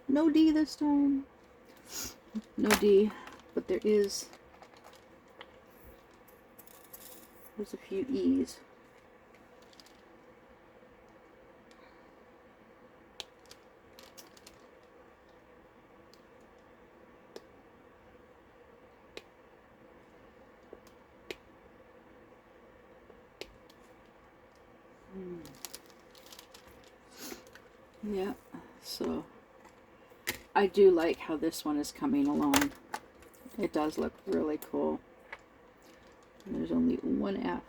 [SPEAKER 1] No D this time. No D, but there's a few E's. Yeah, so I do like how this one is coming along. It does look really cool. And there's only one F.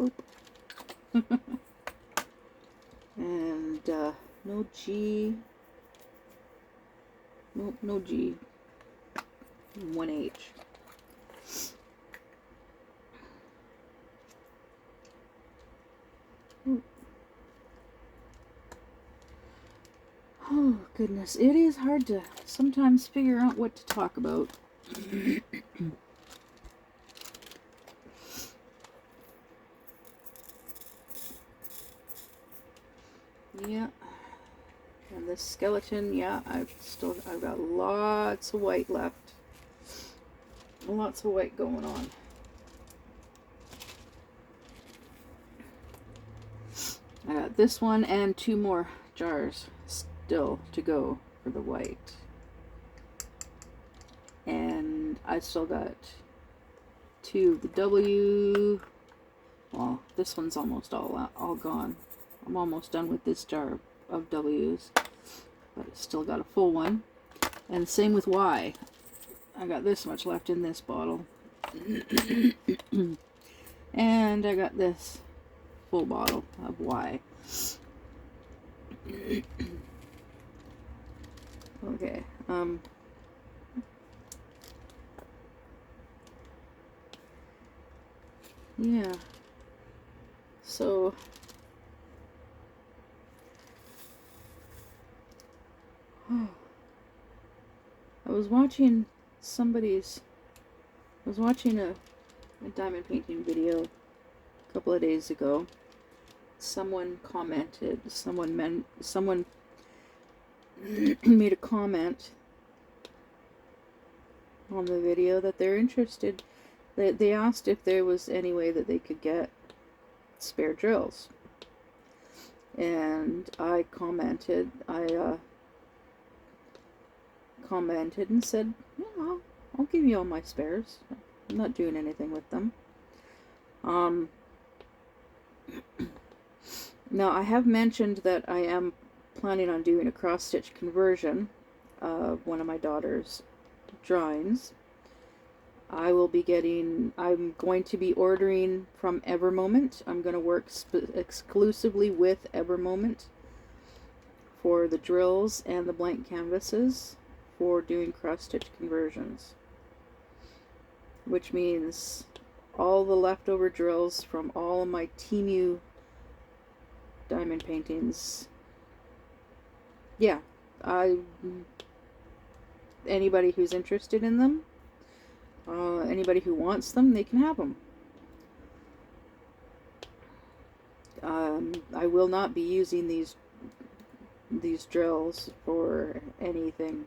[SPEAKER 1] Oop. And no G. Nope, no G. One H. Oh, goodness. It is hard to sometimes figure out what to talk about. Yeah. And this skeleton, yeah, I've got lots of white left. Lots of white going on. I got this one and 2 more jars still to go for the white. And I still got 2 of the W. Well, this one's almost all gone. I'm almost done with this jar of W's. But it's still got a full one. And same with Y. I got this much left in this bottle. And I got this full bottle of Y. Okay, yeah, so I was watching a diamond painting video a couple of days ago. Someone commented, someone made a comment on the video that they're interested. They asked if there was any way that they could get spare drills, and I commented and said, yeah, I'll give you all my spares. I'm not doing anything with them. Now I have mentioned that I am planning on doing a cross-stitch conversion of one of my daughter's drawings. I'm going to be ordering from Evermoment. I'm going to work exclusively with Evermoment for the drills and the blank canvases for doing cross-stitch conversions. Which means all the leftover drills from all of my Temu diamond paintings. Yeah, anybody who's interested in them, anybody who wants them, they can have them. I will not be using these drills for anything.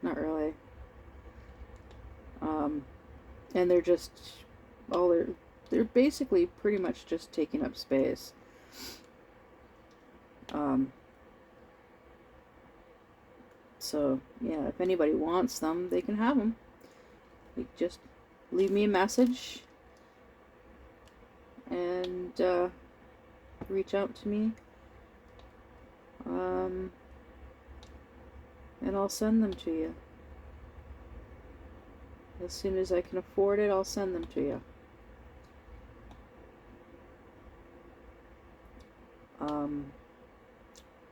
[SPEAKER 1] Not really. And they're just they're basically pretty much just taking up space. So yeah, if anybody wants them, they can have them. Like, just leave me a message and reach out to me, and I'll send them to you. As soon as I can afford it, I'll send them to you.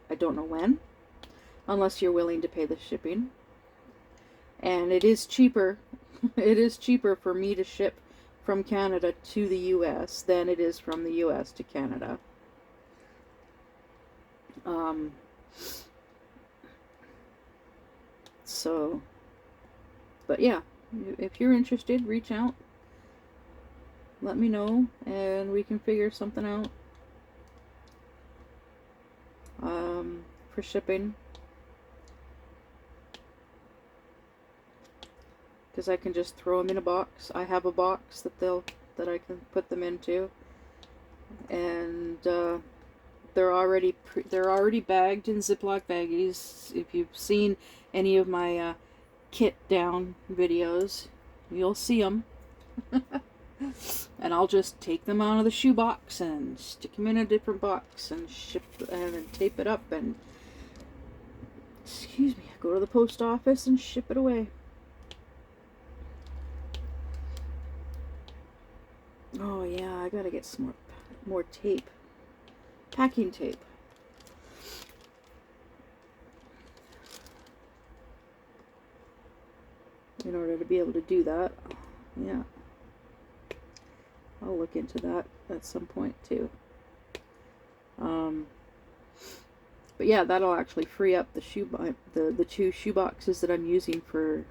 [SPEAKER 1] I don't know when, unless you're willing to pay the shipping. And it is cheaper. It is cheaper for me to ship from Canada to the US than it is from the US to Canada. So, but yeah, if you're interested, reach out. Let me know, and we can figure something out for shipping. Because I can just throw them in a box. I have a box that I can put them into, and they're already bagged in Ziploc baggies. If you've seen any of my kit down videos, you'll see them. And I'll just take them out of the shoebox and stick them in a different box and ship and tape it up and, excuse me, go to the post office and ship it away. Oh yeah, I gotta get some more tape, packing tape. In order to be able to do that, yeah. I'll look into that at some point too. But yeah, that'll actually free up the two shoe boxes that I'm using for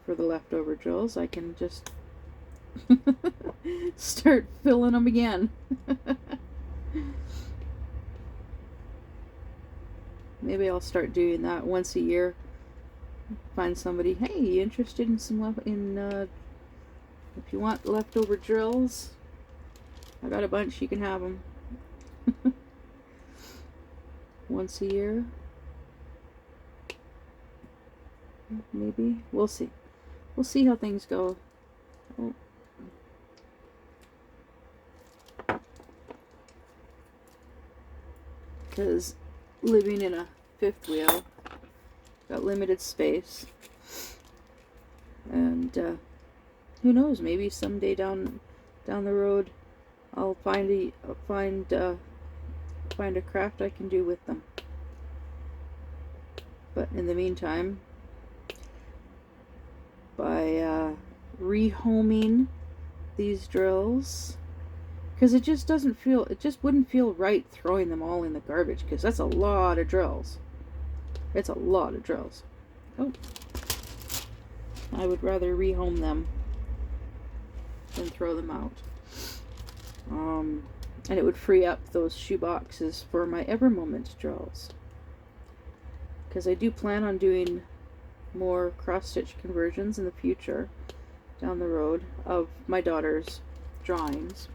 [SPEAKER 1] the leftover drills. I can just start filling them again. Maybe I'll start doing that once a year. Find somebody, hey, you interested in some if you want leftover drills, I got a bunch, you can have them. Once a year. Maybe. We'll see. We'll see how things go. Oh. Because living in a fifth wheel, got limited space. And who knows, maybe someday down the road I'll find a craft I can do with them. But in the meantime, by rehoming these drills, because it just wouldn't feel right throwing them all in the garbage, because that's a lot of drills. It's a lot of drills. Oh, I would rather rehome them than throw them out. And it would free up those shoe boxes for my Ever Moment drills, because I do plan on doing more cross-stitch conversions in the future down the road of my daughter's drawings.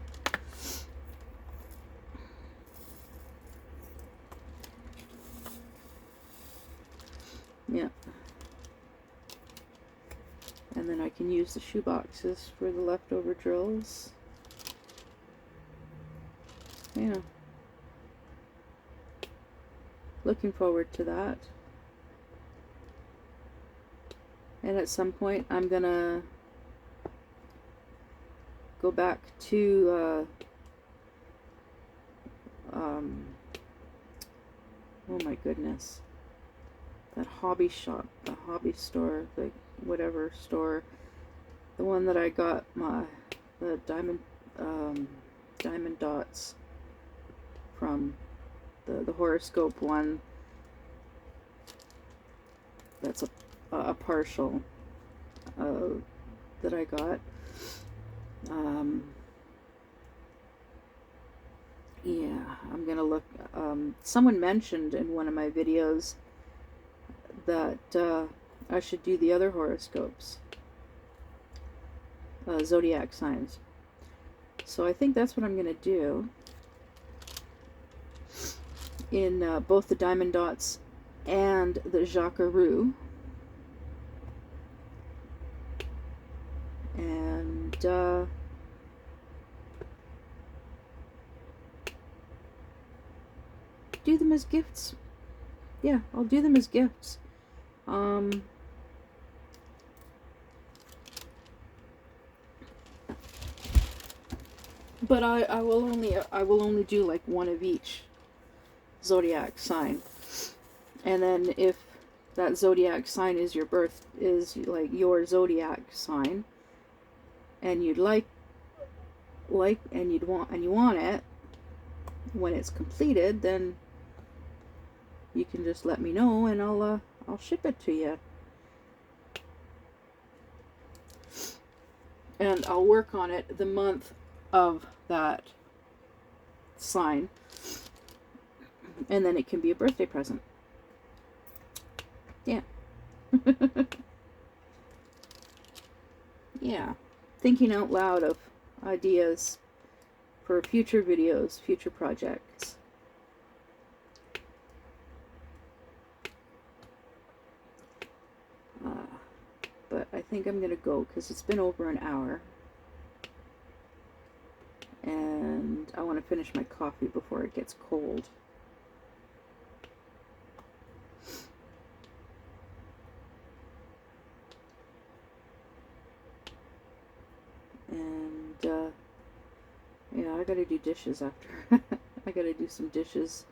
[SPEAKER 1] Yeah. And then I can use the shoe boxes for the leftover drills. Yeah. Looking forward to that. And at some point I'm gonna go back to oh my goodness, that hobby shop, the hobby store, the whatever store, the one that I got the diamond dots from, the horoscope one. That's a partial that I got. Yeah, I'm gonna look. Someone mentioned in one of my videos that I should do the other horoscopes, zodiac signs. So I think that's what I'm going to do in both the diamond dots and the jacquaroo. And do them as gifts. Yeah, I'll do them as gifts. But I will only do like one of each zodiac sign. And then if that zodiac sign is like your zodiac sign, and you'd like and you want it when it's completed, then you can just let me know and I'll ship it to you. And I'll work on it the month of that sign, and then it can be a birthday present. Yeah. Yeah. Thinking out loud of ideas for future videos, future projects. But I think I'm gonna go because it's been over an hour. And I want to finish my coffee before it gets cold. And yeah, I gotta do dishes after. I gotta do some dishes